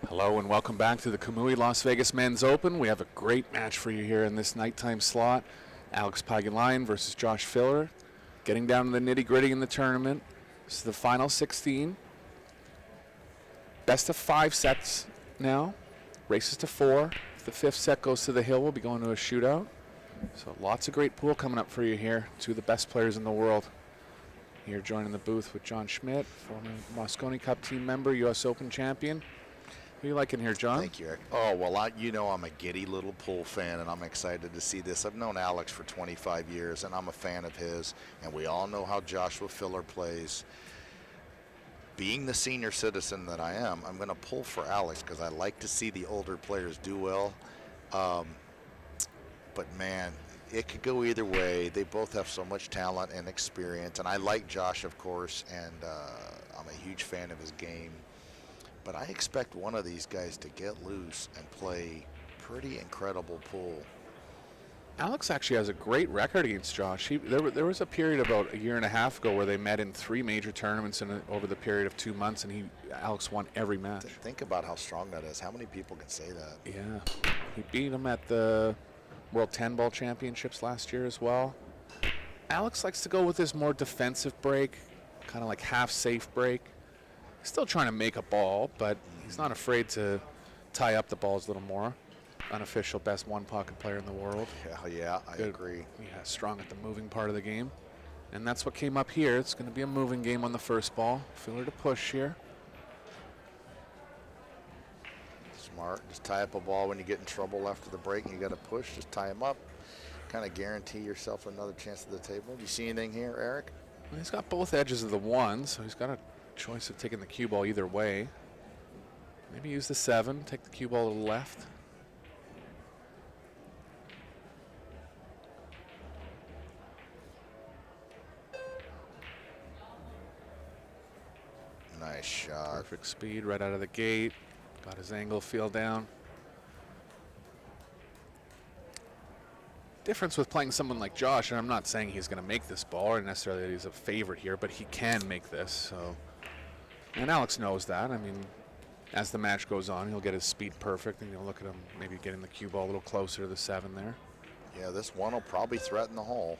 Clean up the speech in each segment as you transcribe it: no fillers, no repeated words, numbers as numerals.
Hello and welcome back to the Kamui Las Vegas Men's Open. We have a great match for you here in this nighttime slot. Alex Pagulayan versus Josh Filler. Getting down to the nitty-gritty in the tournament. This is the final 16. Best of 5 sets now. Races to 4. If the 5th set goes to the hill, we'll be going to a shootout. So lots of great pool coming up for you here. Two of the best players in the world. Here joining the booth with John Schmidt, former Mosconi Cup team member, U.S. Open champion. What are you liking here, John? Thank you, Eric. Oh, well, you know I'm a giddy little pool fan, and I'm excited to see this. I've known Alex for 25 years, and I'm a fan of his, and we all know how Joshua Filler plays. Being the senior citizen that I am, I'm going to pull for Alex because I like to see the older players do well. But, man, it could go either way. They both have so much talent and experience, and I like Josh, of course, and I'm a huge fan of his game. But I expect one of these guys to get loose and play pretty incredible pool. Alex actually has a great record against Josh. There was a period about a year and a half ago where they met in 3 major tournaments over the period of 2 months, and Alex won every match. Think about how strong that is. How many people can say that? Yeah. He beat him at the World 10-Ball Championships last year as well. Alex likes to go with his more defensive break, kind of like half-safe break. Still trying to make a ball, but he's not afraid to tie up the balls a little more. Unofficial best one-pocket player in the world. Yeah, I agree. Yeah, strong at the moving part of the game. And that's what came up here. It's going to be a moving game on the first ball. Filler to push here. Smart. Just tie up a ball when you get in trouble after the break and you got to push. Just tie him up. Kind of guarantee yourself another chance at the table. Do you see anything here, Eric? Well, he's got both edges of the 1, so he's got a choice of taking the cue ball either way. Maybe use the 7, take the cue ball to the left. Nice shot. Perfect speed right out of the gate. Got his angle feel down. Difference with playing someone like Josh, and I'm not saying he's going to make this ball or necessarily that he's a favorite here, but he can make this. So, and Alex knows that. I mean, as the match goes on, he'll get his speed perfect, and you'll look at him maybe getting the cue ball a little closer to the 7 there. Yeah, this one will probably threaten the hole.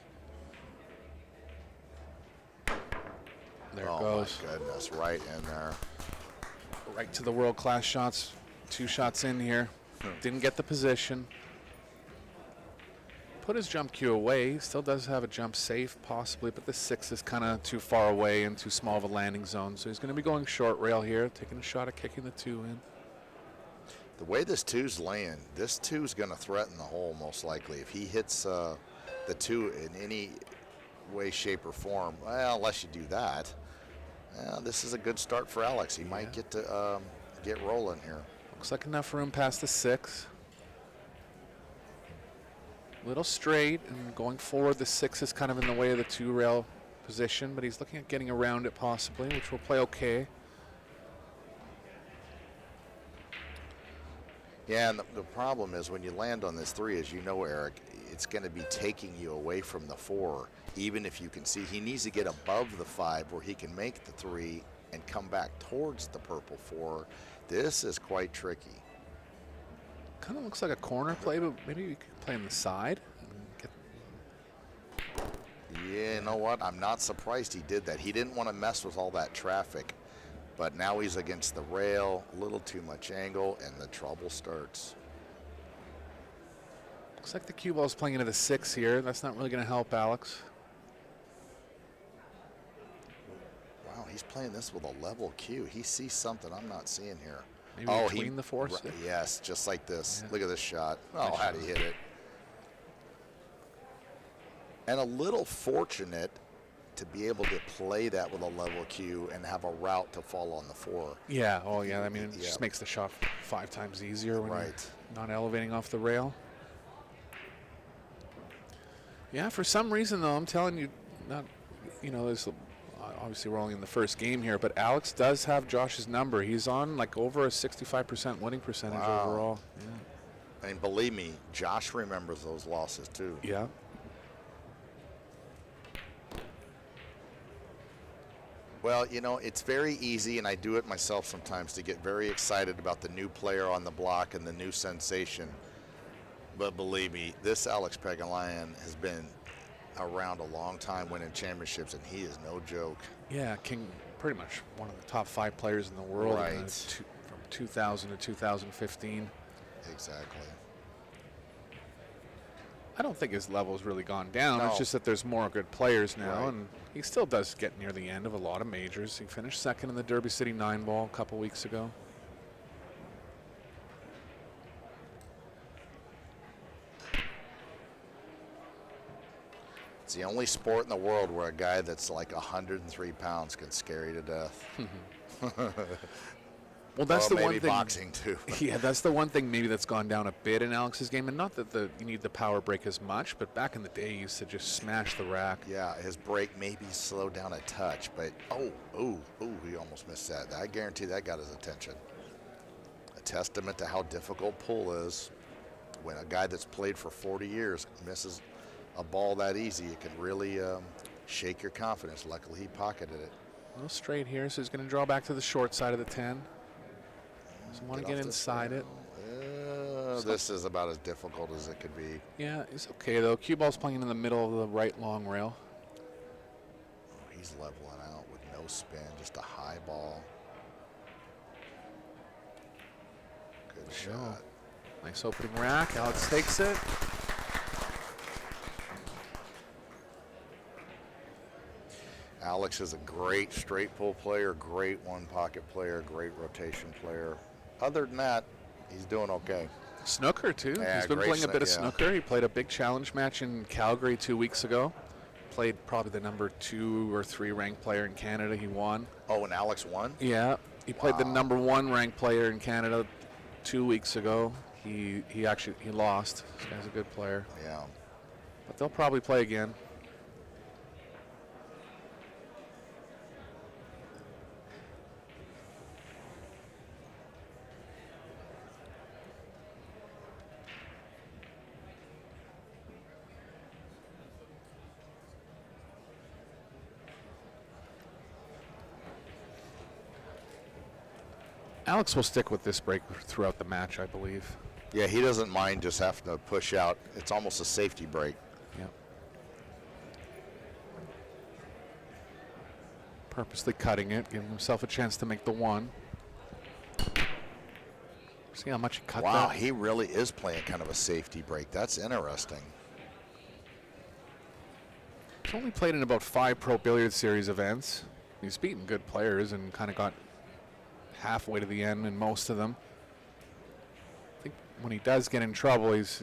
There it goes. Oh my goodness, right in there. Right to the world-class shots. 2 shots in here. Didn't get the position. Put his jump cue away. He still does have a jump safe, possibly, but the 6 is kind of too far away and too small of a landing zone. So he's going to be going short rail here, taking a shot at kicking the 2 in. The way this 2's laying, this 2 is going to threaten the hole most likely. If he hits the 2 in any way, shape, or form, well, unless you do that, this is a good start for Alex. He might get to get rolling here. Looks like enough room past the 6. Little straight, and going forward, the 6 is kind of in the way of the 2 rail position, but he's looking at getting around it possibly, which will play okay. Yeah, and the problem is when you land on this 3, as you know, Eric, it's going to be taking you away from the 4. Even if you can see, he needs to get above the 5 where he can make the 3 and come back towards the purple 4. This is quite tricky. Kind of looks like a corner play, but maybe you could play on the side. Yeah, you know what? I'm not surprised he did that. He didn't want to mess with all that traffic, but now he's against the rail, a little too much angle, and the trouble starts. Looks like the cue ball is playing into the 6 here. That's not really going to help Alex. Wow, he's playing this with a level cue. He sees something I'm not seeing here. Maybe between the 4 6? Yes, just like this. Yeah. Look at this shot. Oh, Nice how'd shot. he hit it? And a little fortunate to be able to play that with a level cue and have a route to fall on the 4. Yeah, oh yeah, I mean, it just makes the shot 5 times easier when you're not elevating off the rail. Yeah, for some reason though, I'm telling you, there's obviously we're only in the first game here, but Alex does have Josh's number. He's on like over a 65% winning percentage overall. Yeah. And believe me, Josh remembers those losses too. Yeah. Well, you know, it's very easy, and I do it myself sometimes, to get very excited about the new player on the block and the new sensation. But believe me, this Alex Pagulayan has been around a long time winning championships, and he is no joke. Yeah, pretty much one of the top 5 players in the world in Right. from 2000 to 2015. Exactly. I don't think his level's really gone down. No. It's just that there's more good players now, Right. and he still does get near the end of a lot of majors. He finished second in the Derby City 9-ball a couple weeks ago. It's the only sport in the world where a guy that's like 103 pounds can scare you to death. Well, that's Well, the one maybe thing. boxing too. Yeah, that's the one thing maybe that's gone down a bit in Alex's game, and not that you need the power break as much, but back in the day, he used to just smash the rack. Yeah, his break maybe slowed down a touch, but he almost missed that. I guarantee that got his attention. A testament to how difficult pull is. When a guy that's played for 40 years misses a ball that easy, it can really shake your confidence. Luckily, he pocketed it. A little straight here, so he's going to draw back to the short side of the 10. Doesn't want to get inside it. This is about as difficult as it could be. Yeah, it's okay, though. Cue ball's playing in the middle of the right long rail. Oh, he's leveling out with no spin, just a high ball. Good shot. Nice opening rack. Alex takes it. Alex is a great straight pull player, great one pocket player, great rotation player. Other than that, he's doing okay. Snooker, too. Yeah, He's been great playing a bit of yeah. snooker. He played a big challenge match in Calgary 2 weeks ago. Played probably the number 2 or 3 ranked player in Canada. He won. Oh, and Alex won? Yeah, he played the Wow. number 1 ranked player in Canada 2 weeks ago. He lost. This guy's a good player. Yeah. But they'll probably play again. Alex will stick with this break throughout the match, I believe. Yeah, he doesn't mind just having to push out. It's almost a safety break. Yep. Purposely cutting it, giving himself a chance to make the 1. See how much he cut Wow, that? he really is playing kind of a safety break. That's interesting. He's only played in about 5 Pro Billiard Series events. He's beaten good players and kind of got halfway to the end in most of them. I think when he does get in trouble, he's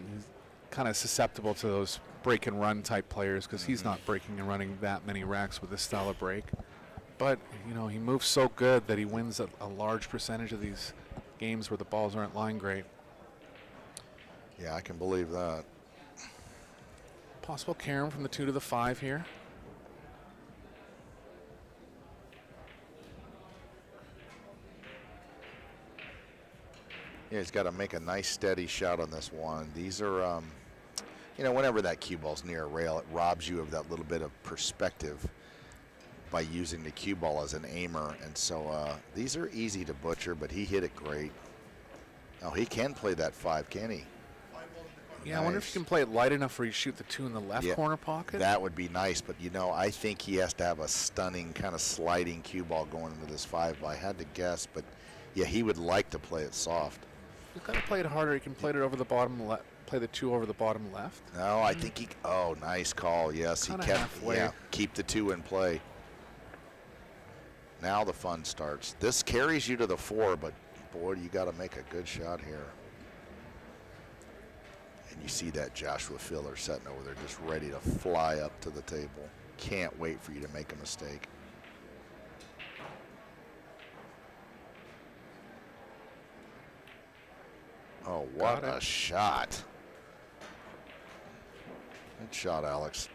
kind of susceptible to those break and run type players because he's not breaking and running that many racks with this style of break. But, you know, he moves so good that he wins a large percentage of these games where the balls aren't lying great. Yeah, I can believe that. Possible carom from the 2 to the 5 here. Yeah, he's got to make a nice steady shot on this one. These are, you know, whenever that cue ball's near a rail, it robs you of that little bit of perspective by using the cue ball as an aimer. And so these are easy to butcher, but he hit it great. Oh, he can play that 5, can he? Yeah, I wonder if you can play it light enough where you shoot the 2 in the left corner pocket. That would be nice, but you know, I think he has to have a stunning kind of sliding cue ball going into this 5. I had to guess, but yeah, he would like to play it soft. He's got to play it harder. He can play it over the bottom left. Play the 2 over the bottom left. No, I think he. Oh, nice call. Yes, Kinda he kept. halfway. Yeah, keep the 2 in play. Now the fun starts. This carries you to the 4, but boy, you got to make a good shot here. And you see that Joshua Filler sitting over there just ready to fly up to the table. Can't wait for you to make a mistake. Oh, what Got a it. shot. Good shot, Alex.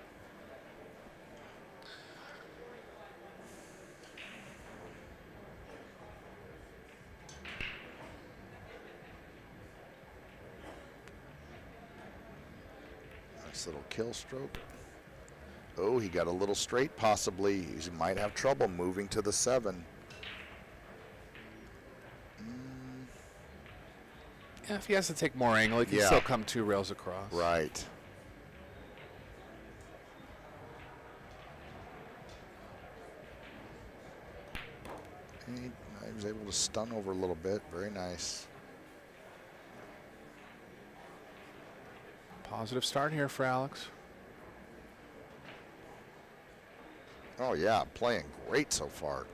Nice little kill stroke. Oh, he got a little straight possibly. He might have trouble moving to the 7. Yeah, if he has to take more angle, he can still come 2 rails across. Right. He was able to stun over a little bit. Very nice. Positive start here for Alex. Oh, yeah, playing great so far.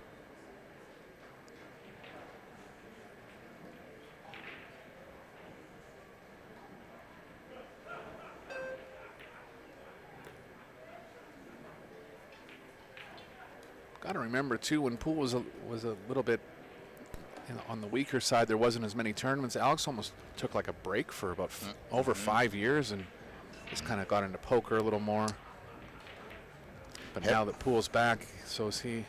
Got to remember too, when Poole was a little bit on the weaker side, there wasn't as many tournaments. Alex almost took like a break for about over 5 years and just kind of got into poker a little more. But now that Poole's back, so is he.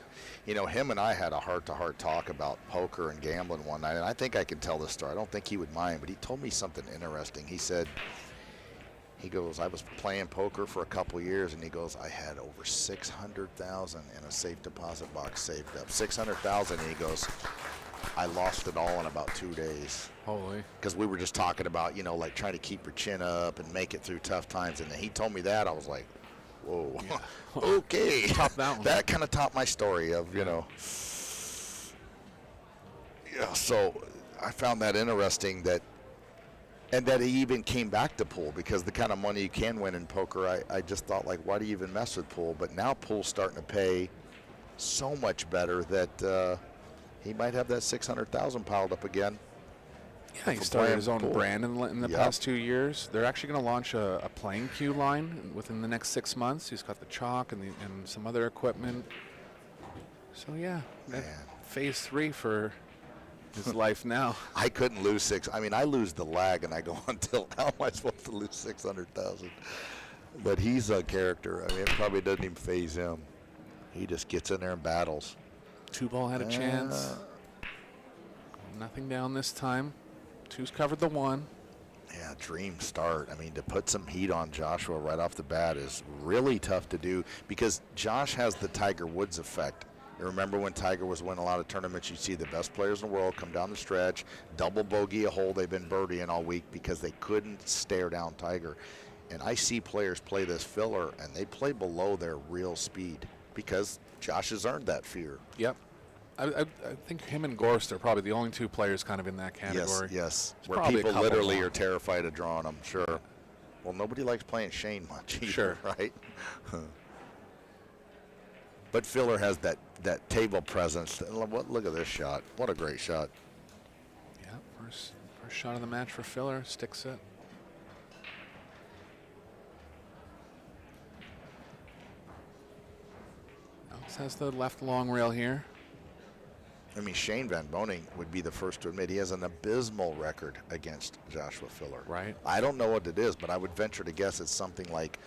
You know, him and I had a heart-to-heart talk about poker and gambling one night, and I think I can tell this story. I don't think he would mind, but he told me something interesting. He said, he goes, I was playing poker for a couple years, and he goes, I had over $600,000 in a safe deposit box saved up. $600,000, and he goes, I lost it all in about 2 days. Holy. Because we were just talking about, you know, like trying to keep your chin up and make it through tough times, and then he told me that, I was like, whoa, yeah. Okay. Top that one. That kind of topped my story of, you know. Yeah, so I found that interesting that, and that he even came back to pool because the kind of money you can win in poker, I just thought, like, why do you even mess with pool? But now pool's starting to pay so much better that he might have that $600,000 piled up again. Yeah, he started his own brand in the past 2 years. They're actually going to launch a playing cue line within the next 6 months. He's got the chalk and some other equipment. So yeah, phase 3 for his life now. I couldn't lose 6. I mean, I lose the lag, and I go until how am I supposed to lose 600,000? But he's a character. I mean, it probably doesn't even phase him. He just gets in there and battles. 2-ball had a chance. Nothing down this time. 2's covered the 1. Yeah, dream start. I mean, to put some heat on Joshua right off the bat is really tough to do because Josh has the Tiger Woods effect. You remember when Tiger was winning a lot of tournaments, you see the best players in the world come down the stretch, double bogey a hole they've been birdieing all week because they couldn't stare down Tiger. And I see players play this filler, and they play below their real speed because Josh has earned that fear. Yep. I think him and Gorst are probably the only 2 players kind of in that category. Yes. There's where people literally more. are terrified of drawing them, sure. Well, nobody likes playing Shane much either, sure. Right? But Filler has that table presence. Look at this shot. What a great shot. Yeah, first shot of the match for Filler. Sticks it. Alex has the left long rail here. I mean, Shane Van Boening would be the first to admit he has an abysmal record against Joshua Filler. Right. I don't know what it is, but I would venture to guess it's something like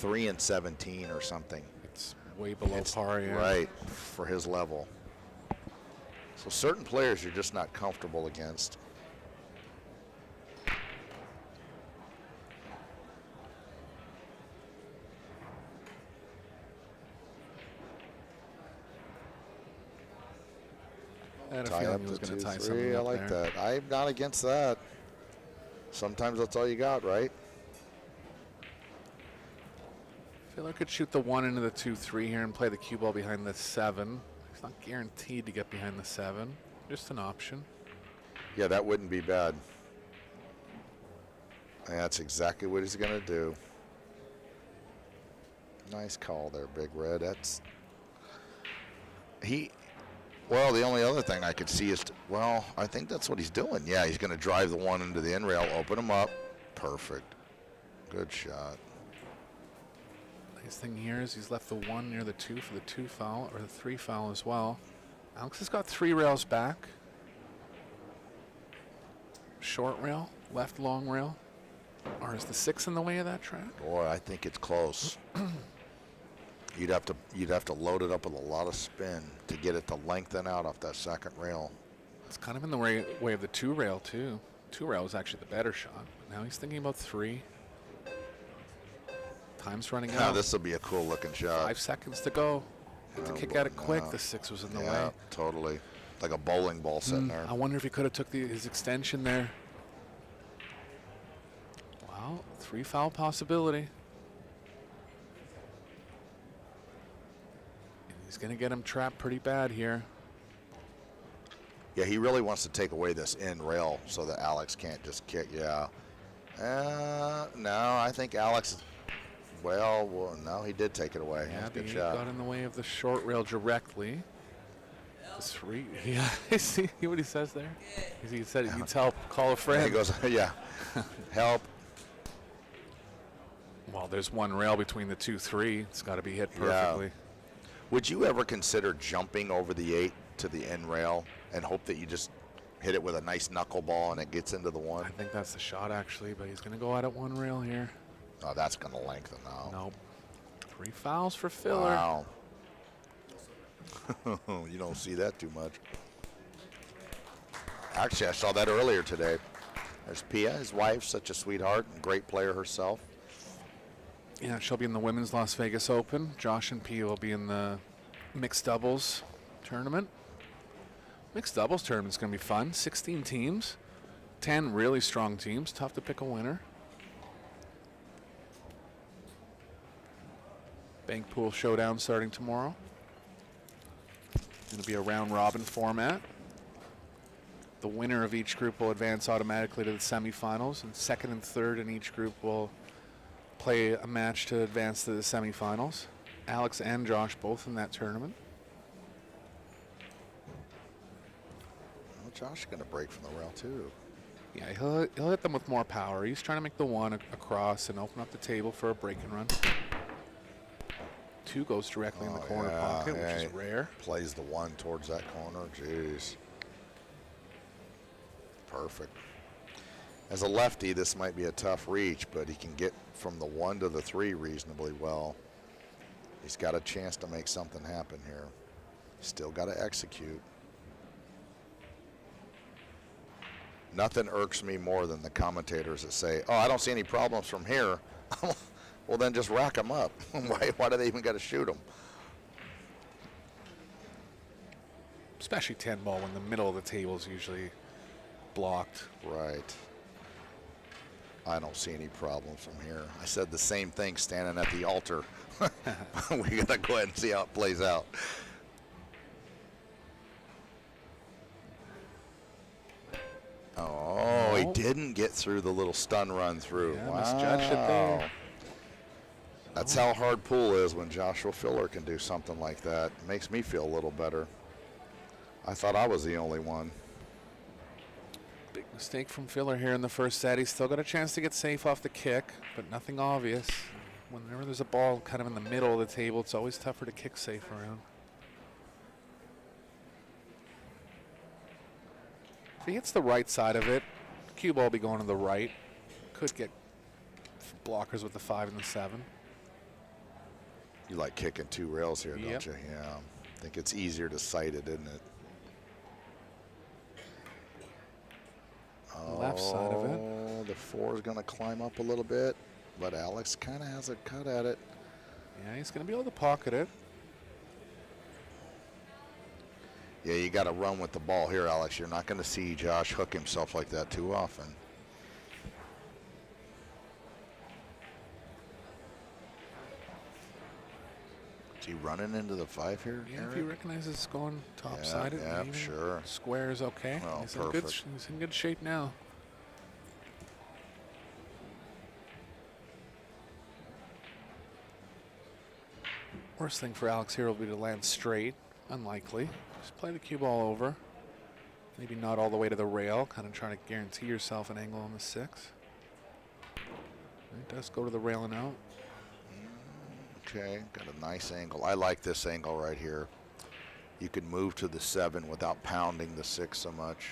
3-17 or something. It's way below par, yeah. Right, for his level. So certain players you're just not comfortable against. I had a Tie feeling up he was to going to tie 2-3. something I up like there. that. I'm not against that. Sometimes that's all you got, right? Filler could shoot the 1 into the 2-3 here and play the cue ball behind the 7. He's not guaranteed to get behind the 7. Just an option. Yeah, that wouldn't be bad. And that's exactly what he's going to do. Nice call there, Big Red. Well, the only other thing I could see is, I think that's what he's doing. Yeah, he's going to drive the 1 into the in rail, open him up. Perfect. Good shot. Nice thing here is he's left the 1 near the 2 for the 2 foul, or the 3 foul as well. Alex has got 3 rails back. Short rail, left long rail. Or is the 6 in the way of that track? Boy, I think it's close. You'd have to load it up with a lot of spin to get it to lengthen out off that second rail. It's kind of in the way of the 2 rail too. 2 rail is actually the better shot. Now he's thinking about 3. Time's running Now out. this will be a cool looking shot. 5 seconds to go. Have to kick at it quick. no. The 6 was in the Yeah, way. totally. Like a bowling ball sitting there. I wonder if he could have took his extension there. Wow, 3 foul possibility. And he's going to get him trapped pretty bad here. Yeah, he really wants to take away this end rail so that Alex can't just kick. Yeah. No, I think Alex, well, no, he did take it away. Yeah, That's a good he shot. got in the way of the short rail directly. Yeah, see what he says there? He said he needs help, call a And friend. he goes, yeah, help. Well, there's one rail between the 2-3. It's got to be hit perfectly. Would you ever consider jumping over the 8 to the end rail and hope that you just hit it with a nice knuckleball and it gets into the 1? I think that's the shot, actually, but he's going to go out at 1 rail here. Oh, that's going to lengthen now. Nope. 3 fouls for Filler. Wow. You don't see that too much. Actually, I saw that earlier today. There's Pia, his wife, such a sweetheart and great player herself. Yeah, she'll be in the Women's Las Vegas Open. Josh and Pia will be in the mixed doubles tournament. Mixed doubles tournament's going to be fun. 16 teams, 10 really strong teams. Tough to pick a winner. Bank pool showdown starting tomorrow. Going to be a round-robin format. The winner of each group will advance automatically to the semifinals, and second and third in each group will play a match to advance to the semifinals. Alex and Josh both in that tournament. Well, Josh is going to break from the rail too. Yeah, he'll hit them with more power. He's trying to make the 1 across and open up the table for a break and run. 2 goes directly in the corner pocket, which is rare. Plays the 1 towards that corner. Jeez. Perfect. As a lefty, this might be a tough reach, but he can get from the 1 to the 3 reasonably well. He's got a chance to make something happen here. Still got to execute. Nothing irks me more than the commentators that say, oh, I don't see any problems from here. Well, then just rack them up. Why do they even got to shoot them? Especially 10 ball when the middle of the table is usually blocked. Right. I don't see any problems from here. I said the same thing standing at the altar. We got to go ahead and see how it plays out. Oh, he didn't get through the little stun run through. Yeah, wow. misjudged it there. That's how hard pool is when Joshua Filler can do something like that. Makes me feel a little better. I thought I was the only one. Big mistake from Filler here in the first set. He's still got a chance to get safe off the kick, but nothing obvious. Whenever there's a ball kind of in the middle of the table, it's always tougher to kick safe around. If he hits the right side of it, cue ball will be going to the right. Could get blockers with the 5 and the 7. You like kicking 2 rails here, Yep. don't you? Yeah. I think it's easier to sight it, isn't it? Left side of it. Oh, the 4 is going to climb up a little bit, but Alex kind of has a cut at it. Yeah, he's going to be able to pocket it. Yeah, you got to run with the ball here, Alex. You're not going to see Josh hook himself like that too often. Is he running into the 5 here? Yeah, Eric? if he recognizes it's going topsided, yeah, maybe sure. square is okay. Well, He's in good, perfect. he's in good shape now. Worst thing for Alex here will be to land straight. Unlikely. Just play the cue ball over. Maybe not all the way to the rail. Kind of trying to guarantee yourself an angle on the 6. It does go to the rail and out. Okay, got a nice angle. I like this angle right here. You can move to the 7 without pounding the 6 so much.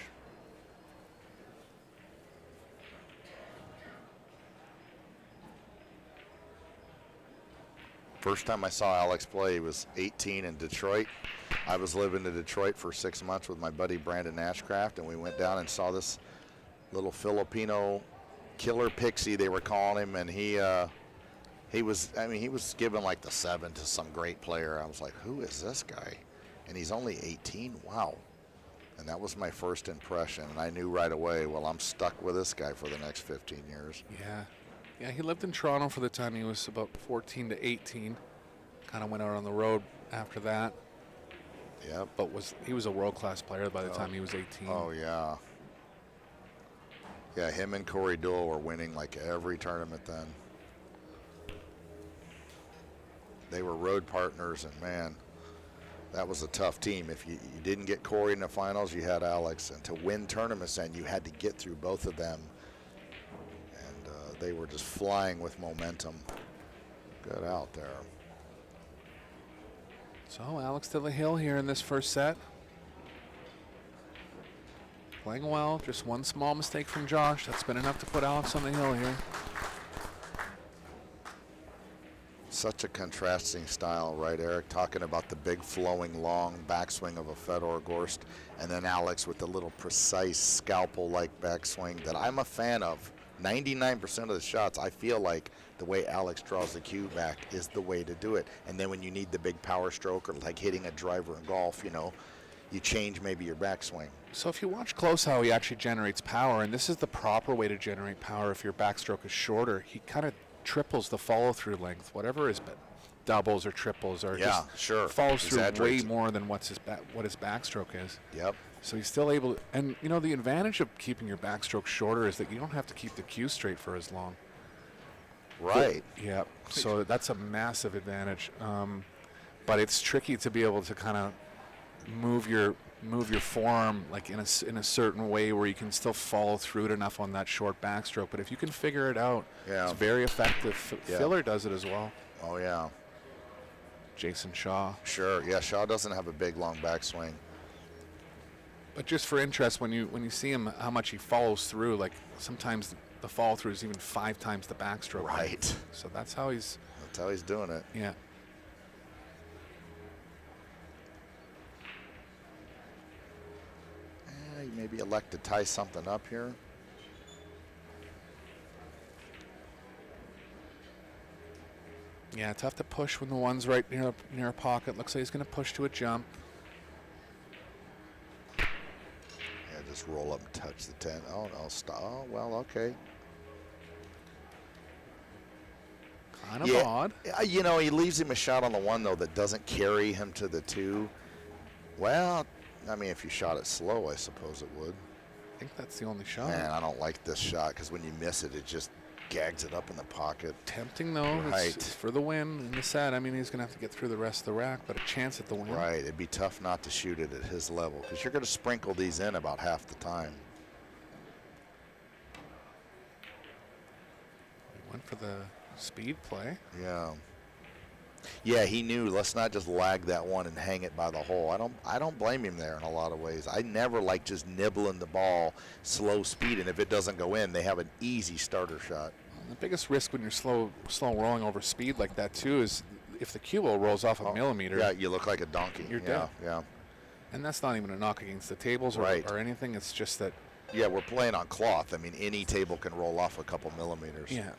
First time I saw Alex play was 18 in Detroit. I was living in Detroit for 6 months with my buddy Brandon Ashcraft, and we went down and saw this little Filipino killer pixie, they were calling him, and he He was, I mean, he was given like the 7 to some great player. I was like, who is this guy? And he's only 18. Wow. And that was my first impression. And I knew right away, well, I'm stuck with this guy for the next 15 years. Yeah. Yeah, he lived in Toronto for the time he was about 14 to 18. Kind of went out on the road after that. Yep. But he was a world-class player by the time he was 18. Oh, yeah. Yeah, him and Corey Deuel were winning like every tournament then. They were road partners, and man, that was a tough team. If you didn't get Corey in the finals, you had Alex. And to win tournaments, then you had to get through both of them. And they were just flying with momentum. Good out there. So Alex to the hill here in this first set. Playing well, just one small mistake from Josh. That's been enough to put Alex on the hill here. Such a contrasting style, right, Eric? Talking about the big flowing long backswing of a Fedor Gorst, and then Alex with the little precise scalpel-like backswing that I'm a fan of. 99% of the shots, I feel like the way Alex draws the cue back is the way to do it. And then when you need the big power stroke or like hitting a driver in golf, you know, you change maybe your backswing. So if you watch close how he actually generates power, and this is the proper way to generate power if your backstroke is shorter, he kind of triples the follow-through length, whatever his doubles or triples or just follows through way more than what his backstroke is. Yep. So he's still able to, and you know the advantage of keeping your backstroke shorter is that you don't have to keep the cue straight for as long. Right. Yeah. So that's a massive advantage. But it's tricky to be able to kind of move your forearm like in a certain way where you can still follow through it enough on that short backstroke. But if you can figure it out, it's very effective. Filler does it as well. Oh yeah. Jason Shaw. Sure. Yeah. Shaw doesn't have a big long backswing. But just for interest, when you see him, how much he follows through, like sometimes the follow through is even 5 times the backstroke. Right. So that's how he's doing it. Yeah. You maybe elect to tie something up here. Yeah, tough to push when the one's right near a pocket. Looks like he's going to push to a jump. Yeah, just roll up and touch the 10. Oh, no, stop. Oh, well, okay. Kind of odd. You know, he leaves him a shot on the 1, though, that doesn't carry him to the 2. Well, I mean, if you shot it slow, I suppose it would. I think that's the only shot. Man, I don't like this shot because when you miss it, it just gags it up in the pocket. Tempting, though. Right. It's for the win in the set. I mean, he's going to have to get through the rest of the rack, but a chance at the win. Right. It'd be tough not to shoot it at his level because you're going to sprinkle these in about half the time. He went for the speed play. Yeah. Yeah, he knew, let's not just lag that one and hang it by the hole. I don't blame him there in a lot of ways. I never like just nibbling the ball, slow speed, and if it doesn't go in, they have an easy starter shot. The biggest risk when you're slow rolling over speed like that too is if the cue ball rolls off a millimeter. Yeah, you look like a donkey. You're dead. Yeah. And that's not even a knock against the tables or anything. It's just that. Yeah, we're playing on cloth. I mean, any table can roll off a couple millimeters. Yeah.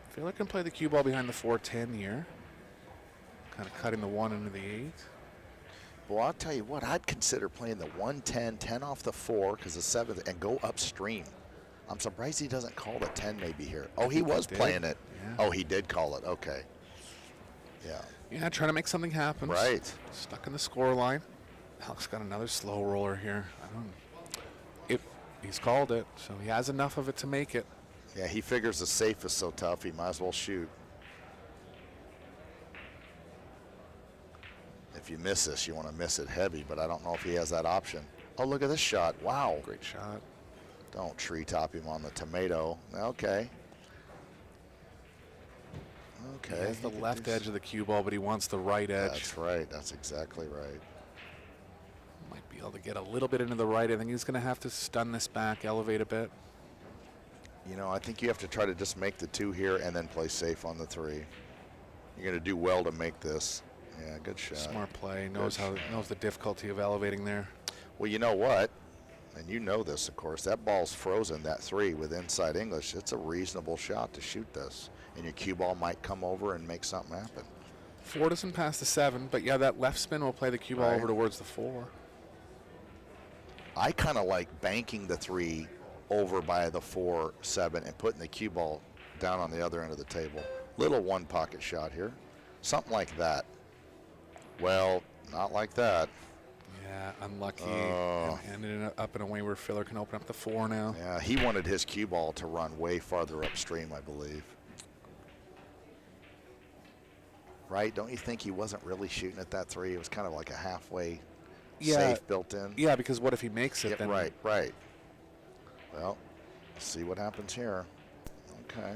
I feel like I can play the cue ball behind the 410 here. Kind of cutting the 1 into the 8. Well, I'll tell you what, I'd consider playing the 110, 10 off the 4, because the 7th, and go upstream. I'm surprised he doesn't call the 10 maybe here. Oh, he was playing it. Yeah. Oh, he did call it. Okay. Yeah. Yeah, trying to make something happen. Right. Stuck in the score line. Alex got another slow roller here. He's called it, so he has enough of it to make it. Yeah, he figures the safe is so tough, he might as well shoot. If you miss this, you want to miss it heavy, but I don't know if he has that option. Oh, look at this shot. Wow. Great shot. Don't treetop him on the tomato. Okay. Okay. He has the left edge of the cue ball, but he wants the right edge. That's right. That's exactly right. Might be able to get a little bit into the right. I think he's going to have to stun this back, elevate a bit. You know, I think you have to try to just make the 2 here and then play safe on the 3. You're going to do well to make this. Yeah, good shot. Smart play. Knows the difficulty of elevating there. Well, you know what? And you know this, of course. That ball's frozen, that 3 with inside English. It's a reasonable shot to shoot this. And your cue ball might come over and make something happen. 4 doesn't pass the 7, but yeah, that left spin will play the cue ball over towards the 4. I kind of like banking the 3 over by the 4, 7, and putting the cue ball down on the other end of the table. Little one pocket shot here. Something like that. Well, not like that. Yeah, unlucky. And ended up in a way where Filler can open up the 4 now. Yeah, he wanted his cue ball to run way farther upstream, I believe. Right? Don't you think he wasn't really shooting at that 3? It was kind of like a halfway safe built in. Yeah, because what if he makes it? Yeah, then right. Well, let's see what happens here. Okay.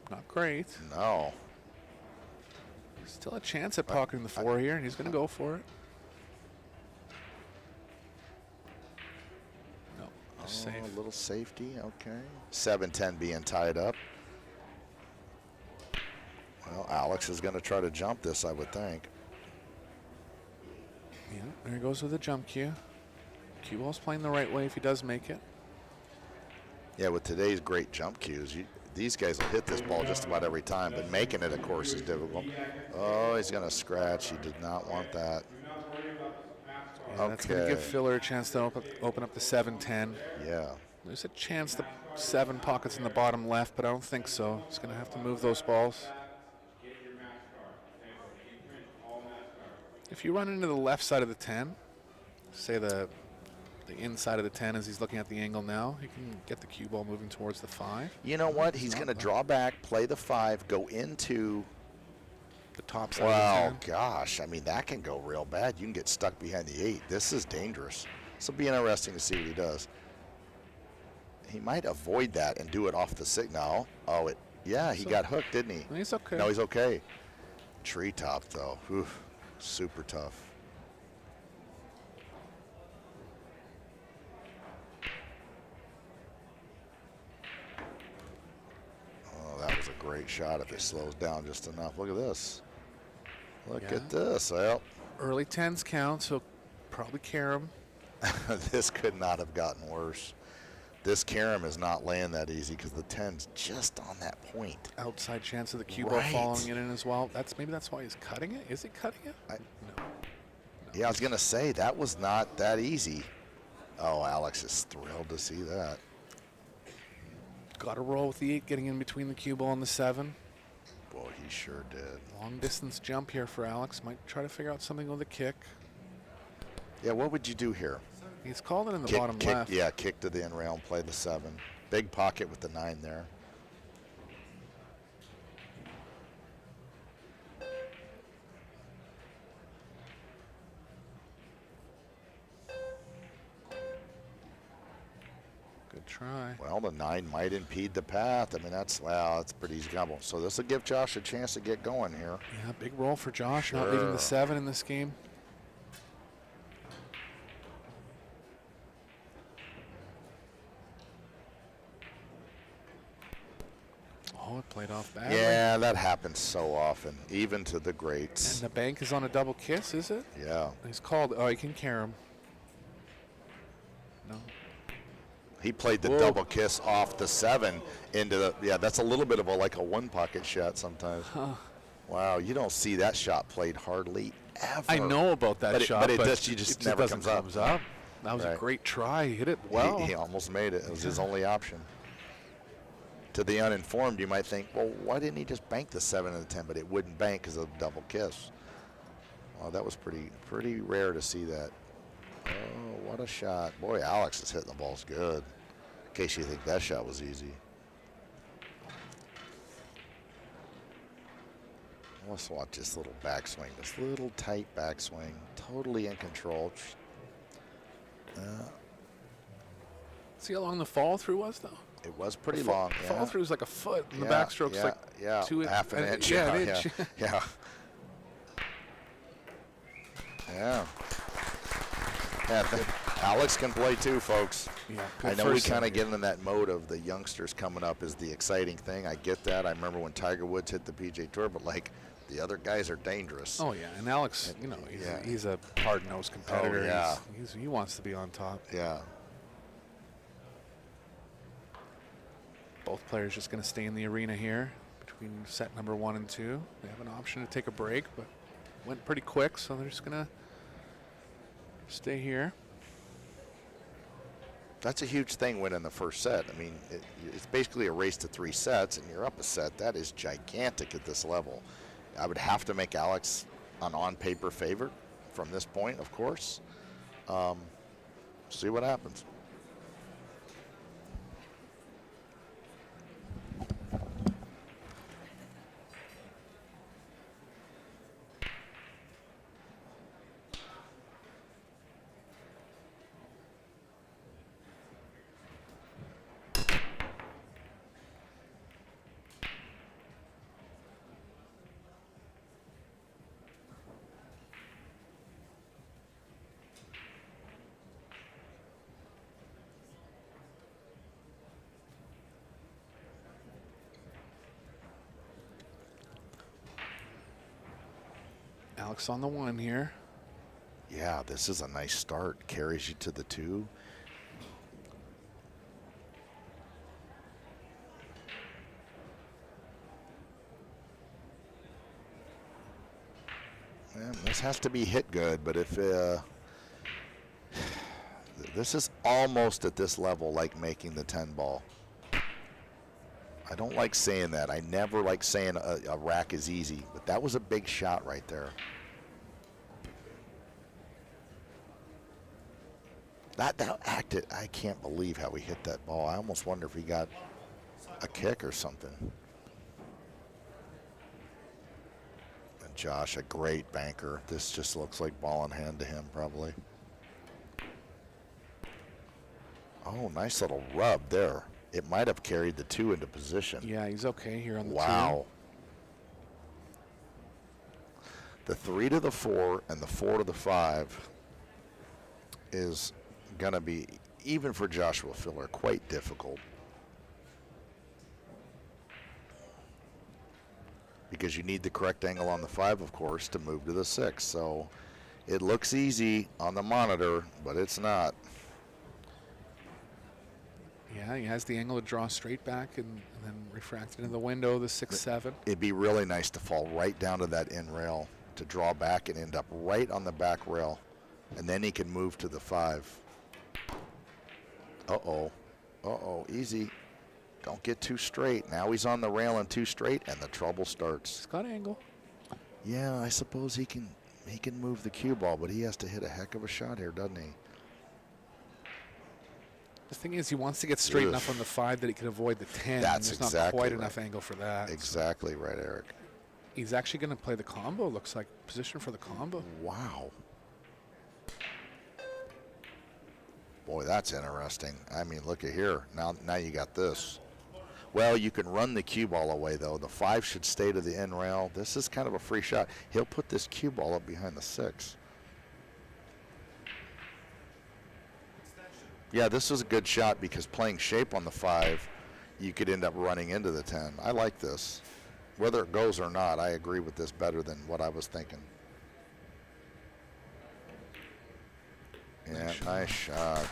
Not great. No. Still a chance at pocketing the 4 here, and he's going to go for it. No, just safe. A little safety, okay. 7-10 being tied up. Well, Alex is going to try to jump this, I would think. Yeah, there he goes with the jump cue. Cue ball's playing the right way if he does make it. Yeah, with today's great jump cues, these guys will hit this ball just about every time, but making it, of course, is difficult. Oh, he's going to scratch. He did not want that. Yeah, that's going to give Filler a chance to open up the 7-10. Yeah. There's a chance the 7 pockets in the bottom left, but I don't think so. He's going to have to move those balls. If you run into the left side of the 10, say the inside of the 10 as he's looking at the angle now, he can get the cue ball moving towards the 5. You know what? He's going to draw back, play the 5, go into the top side of the 10. Gosh. I mean, that can go real bad. You can get stuck behind the 8. This is dangerous. This will be interesting to see what he does. He might avoid that and do it off the 6 now. Oh, he got hooked, didn't he? He's okay. No, he's okay. Treetop, though. Oof, super tough. That was a great shot if it slows down just enough. Look at this. Look at this. Well, early 10s count, so probably carom. This could not have gotten worse. This carom is not laying that easy because the 10's just on that point. Outside chance of the cue ball following it in as well. Maybe that's why he's cutting it. Is he cutting it? No. Yeah, I was going to say, that was not that easy. Oh, Alex is thrilled to see that. Got to roll with the 8 getting in between the cue ball and the 7. Boy, he sure did. Long distance jump here for Alex. Might try to figure out something with a kick. Yeah, what would you do here? He's called it in the bottom left. Yeah, kick to the end rail and play the 7. Big pocket with the 9 there. Good try. Well, the 9 might impede the path. I mean, that's pretty easy combo. So this will give Josh a chance to get going here. Yeah, big roll for Josh, not leaving the 7 in this game. Oh, it played off badly. Yeah, that happens so often, even to the greats. And the bank is on a double kiss, is it? Yeah. He's called. Oh, he can carom. No. He played the double kiss off the 7 into the. Yeah, that's a little bit of like a one pocket shot sometimes. Huh. Wow, you don't see that shot played hardly ever. I know about that shot, but it just never doesn't comes up. That was a great try. He hit it well. He almost made it. It was his only option. To the uninformed, you might think, well, why didn't he just bank the 7 and the 10? But it wouldn't bank because of the double kiss. Well, that was pretty rare to see that. Oh, what a shot. Boy, Alex is hitting the balls good. In case you think that shot was easy. Let's watch this little backswing, this little tight backswing, totally in control. See how long the fall through was, though? It was pretty long. Fall through is like a foot, and the backstroke's like half an inch. Yeah, an inch. Yeah. Alex can play too, folks. Yeah, I know we kind of get in that mode of the youngsters coming up is the exciting thing. I get that. I remember when Tiger Woods hit the PGA Tour, but like The other guys are dangerous. Oh yeah, and Alex, And, you know, yeah. he's a hard-nosed competitor. Oh, yeah. He wants to be on top. Yeah. Both players just going to stay in the arena here between set number 1 and 2. They have an option to take a break, but went pretty quick, so they're just going to stay here. That's a huge thing winning the first set. I mean, it's basically a race to 3 sets, and you're up a set. That is gigantic at this level. I would have to make Alex an on-paper favorite from this point, of course. See what happens. Alex on the 1 here. Yeah, this is a nice start. Carries you to the 2. And this has to be hit good, but if this is almost at this level like making the 10 ball. I don't like saying that. I never like saying a rack is easy, but that was a big shot right there. That acted, I can't believe how he hit that ball. I almost wonder if he got a kick or something. And Josh, a great banker. This just looks like ball in hand to him, probably. Oh, nice little rub there. It might have carried the 2 into position. Yeah, he's okay here on the 2. Wow. The 3 to the 4 and the 4 to the 5 is going to be, even for Joshua Filler, quite difficult. Because you need the correct angle on the 5, of course, to move to the 6. So it looks easy on the monitor, but it's not. Yeah, he has the angle to draw straight back and then refract it into the window, the 6-7. It'd be really nice to fall right down to that in rail, to draw back and end up right on the back rail. And then he can move to the 5. Uh-oh. Uh-oh, easy. Don't get too straight. Now he's on the rail and too straight, and the trouble starts. He's got angle. Yeah, I suppose he can move the cue ball, but he has to hit a heck of a shot here, doesn't he? The thing is, he wants to get straight enough on the 5 that he can avoid the 10. That's There's exactly not quite right. enough angle for that. Exactly right, Eric. He's actually going to play the combo, looks like. Position for the combo. Wow. Boy, that's interesting. I mean, look at here. Now you got this. Well, you can run the cue ball away, though. The 5 should stay to the end rail. This is kind of a free shot. He'll put this cue ball up behind the 6. Yeah, this was a good shot because playing shape on the 5, you could end up running into the 10. I like this. Whether it goes or not, I agree with this better than what I was thinking. Yeah, nice shot.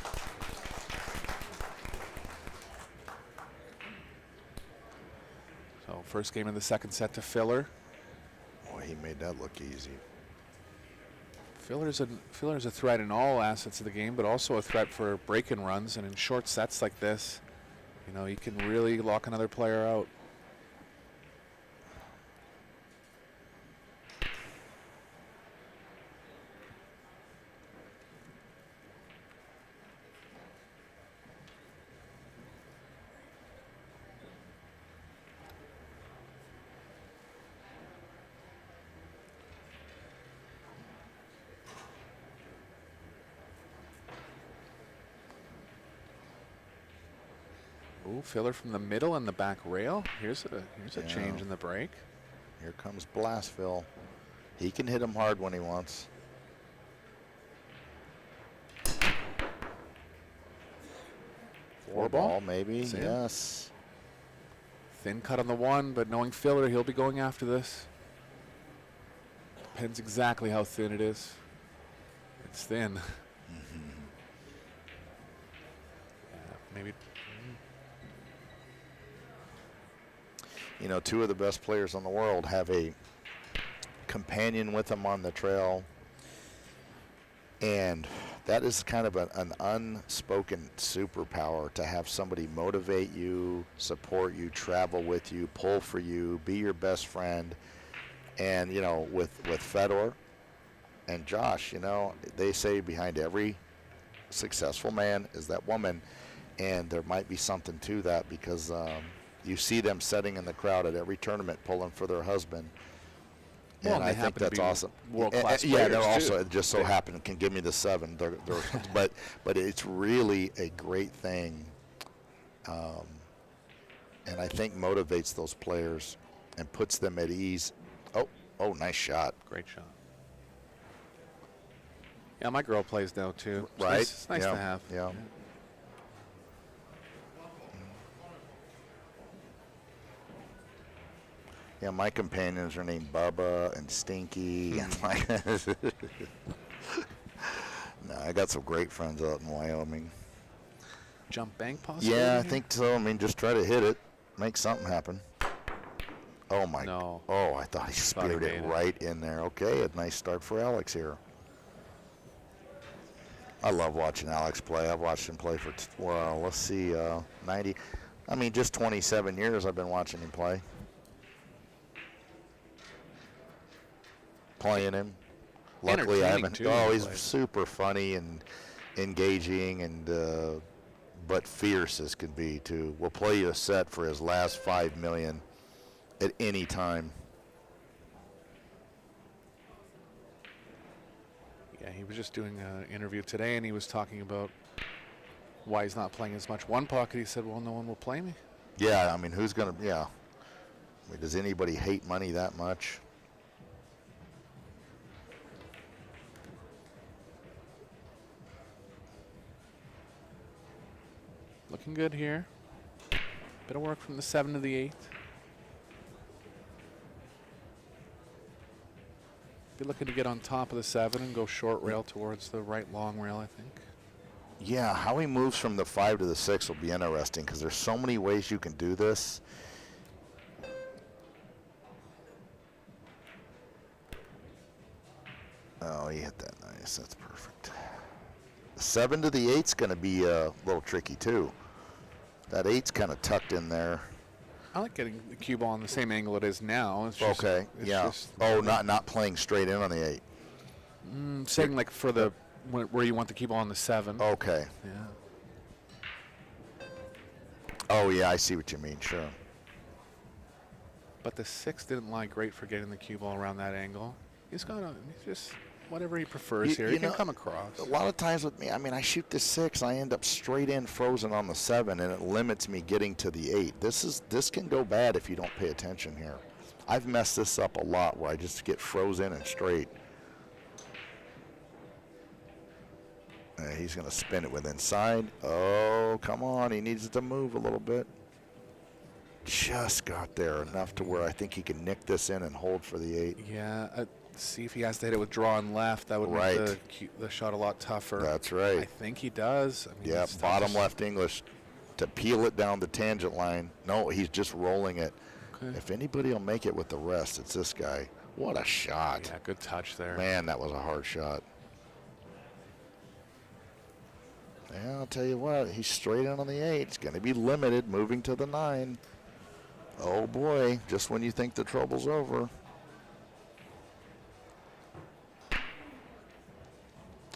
So first game of the second set to Filler. Boy, he made that look easy. Filler's a threat in all assets of the game, but also a threat for break-in runs. And in short sets like this, you know, he can really lock another player out. Ooh, Filler from the middle and the back rail. Here's a change in the break. Here comes Blastville. He can hit him hard when he wants. Four ball, maybe. Same. Yes. Thin cut on the 1, but knowing Filler, he'll be going after this. Depends exactly how thin it is. It's thin. Yeah, maybe. You know, two of the best players in the world have a companion with them on the trail, and that is kind of an unspoken superpower, to have somebody motivate you, support you, travel with you, pull for you, be your best friend. And, you know, with Fedor and Josh, you know, they say behind every successful man is that woman, and there might be something to that, because you see them sitting in the crowd at every tournament pulling for their husband. Well, and I think that's awesome. World-class Yeah, they're players, also too. just so happen can give me the 7. But it's really a great thing, and I think motivates those players and puts them at ease. Oh, nice shot. Great shot. Yeah, my girl plays now too. Right? It's nice to have. Yeah. Yeah, my companions are named Bubba and Stinky. No, I got some great friends out in Wyoming. Jump bank possibly? Yeah, I think so. I mean, just try to hit it, make something happen. Oh, my. No. Oh, I thought he speared it right in there. Okay, a nice start for Alex here. I love watching Alex play. I've watched him play for, well, let's see, 90. I mean, just 27 years I've been watching him play. Playing him. Luckily, I haven't. Too, oh, he's super funny and engaging, and but fierce as can be too. Will play you a set for his last $5 million at any time. Yeah, he was just doing an interview today, and he was talking about why he's not playing as much one pocket. He said, "Well, no one will play me." Yeah, I mean, who's gonna? Yeah, I mean, does anybody hate money that much? Looking good here. Bit of work from the 7 to the 8. Be looking to get on top of the 7 and go short rail towards the right long rail, I think. Yeah, how he moves from the 5 to the 6 will be interesting, because there's so many ways you can do this. Oh, he hit that nice. That's perfect. The 7 to the 8's going to be a little tricky too. That 8's kind of tucked in there. I like getting the cue ball on the same angle it is now. It's just, Okay, it's yeah. just Oh, not playing straight in on the 8. saying like for the where you want the cue ball on the 7. Okay. Yeah. Oh, yeah, I see what you mean, sure. But the 6 didn't lie great for getting the cue ball around that angle. He's just whatever he prefers here. He can come across. A lot of times with me, I mean, I shoot the 6, I end up straight in frozen on the 7, and it limits me getting to the 8. This can go bad if you don't pay attention here. I've messed this up a lot where I just get frozen and straight. He's going to spin it with inside. Oh, come on. He needs to move a little bit. Just got there enough to where I think he can nick this in and hold for the 8. Yeah. See if he has to hit it with draw and left. That would make the shot a lot tougher. That's right. I think he does. I mean, yeah, bottom left English to peel it down the tangent line. No, he's just rolling it. Okay. If anybody will make it with the rest, it's this guy. What a shot. Yeah, good touch there. Man, that was a hard shot. Yeah, I'll tell you what, he's straight in on the 8. It's going to be limited, moving to the 9. Oh, boy, just when you think the trouble's over.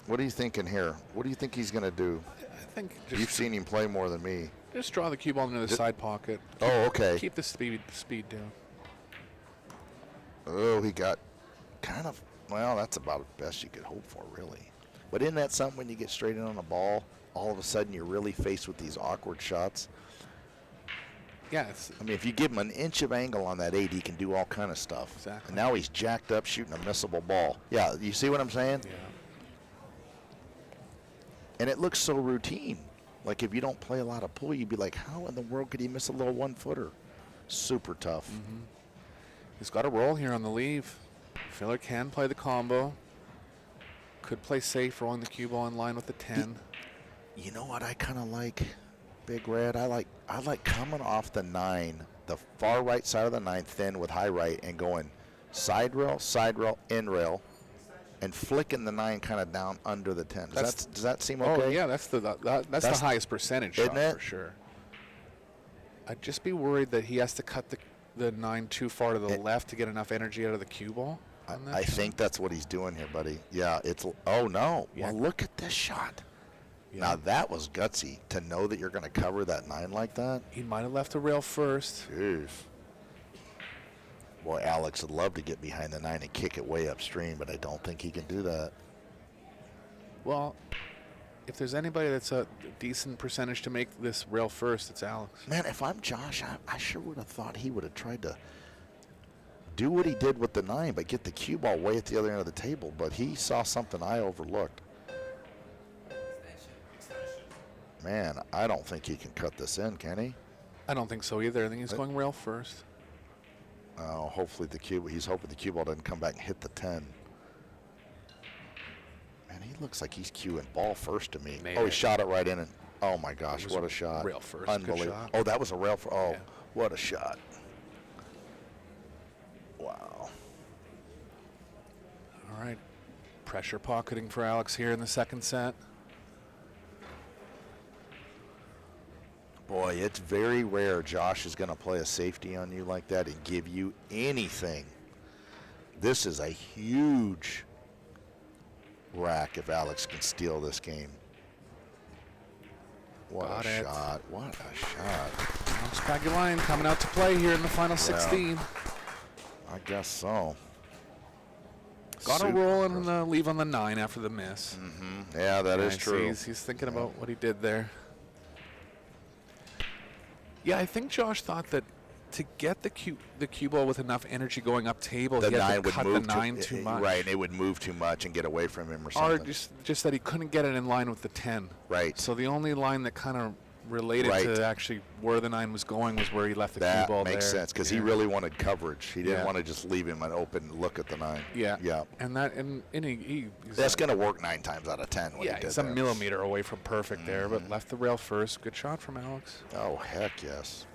What are you thinking here? What do you think he's going to do? I think you've seen him play more than me. Just draw the cue ball into the side pocket. Oh, okay. Keep the speed down. Oh, he got kind of, well, that's about the best you could hope for, really. But isn't that something when you get straight in on a ball, all of a sudden you're really faced with these awkward shots? Yes. I mean, if you give him an inch of angle on that 8, he can do all kind of stuff. Exactly. And now he's jacked up shooting a missable ball. Yeah, you see what I'm saying? Yeah. And it looks so routine. Like if you don't play a lot of pool, you'd be like, how in the world could he miss a little 1-footer? Super tough. He's got a roll here on the leave. Filler can play the combo. Could play safe, rolling the cue ball in line with the 10. You know what I kind of like, Big Red? I like coming off the 9, the far right side of the 9 thin with high right and going side rail, in rail, and flicking the 9 kind of down under the 10. Does that seem okay? Oh, yeah, that's the highest percentage shot for sure. I'd just be worried that he has to cut the 9 too far to the left to get enough energy out of the cue ball. I think that's what he's doing here, buddy. Yeah, oh no. Yeah. Well, look at this shot. Yeah. Now that was gutsy to know that you're going to cover that 9 like that. He might have left the rail first. Jeez. Boy, Alex would love to get behind the 9 and kick it way upstream, but I don't think he can do that. Well, if there's anybody that's a decent percentage to make this rail first, it's Alex. Man, if I'm Josh, I sure would have thought he would have tried to do what he did with the 9, but get the cue ball way at the other end of the table. But he saw something I overlooked. Man, I don't think he can cut this in, can he? I don't think so either. I think he's going rail first. Oh, hopefully he's hoping the cue ball doesn't come back and hit the 10. Man, he looks like he's cueing ball first to me. Maybe. Oh, he shot it right in, and oh my gosh, what a shot! Rail first, unbelievable. good shot. Oh, that was a rail for. Oh, yeah. What a shot! Wow. All right, pressure pocketing for Alex here in the second set. Boy, it's very rare Josh is going to play a safety on you like that and give you anything. This is a huge rack if Alex can steal this game. What Got a it. shot. What a shot. Alex Pagulayan coming out to play here in the final 16. I guess so. Got a roll and leave on the 9 after the miss. Mm-hmm. Yeah, that is true. He's thinking about what he did there. Yeah, I think Josh thought that to get the cue ball with enough energy going up table, he had to cut the 9 too much. Right, and it would move too much and get away from him or something. Or just that he couldn't get it in line with the 10. Right. So the only line that kind of related to actually where the 9 was going was where he left the cue ball there. That makes sense, because he really wanted coverage. He didn't want to just leave him an open look at the 9. Yeah. Yeah. And That's going to work 9 times out of 10. He's a millimeter away from perfect there, but left the rail first. Good shot from Alex. Oh, heck yes.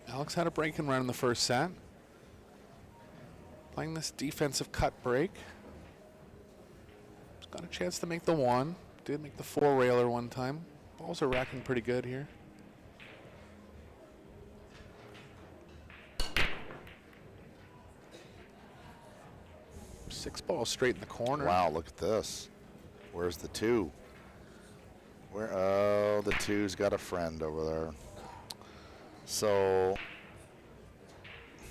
Alex had a break and run in the first set. Playing this defensive cut break. He's got a chance to make the 1. Did make the 4 railer one time. Balls are racking pretty good here. Six balls straight in the corner. Wow, look at this. Where's the 2? Oh, the 2's got a friend over there. So,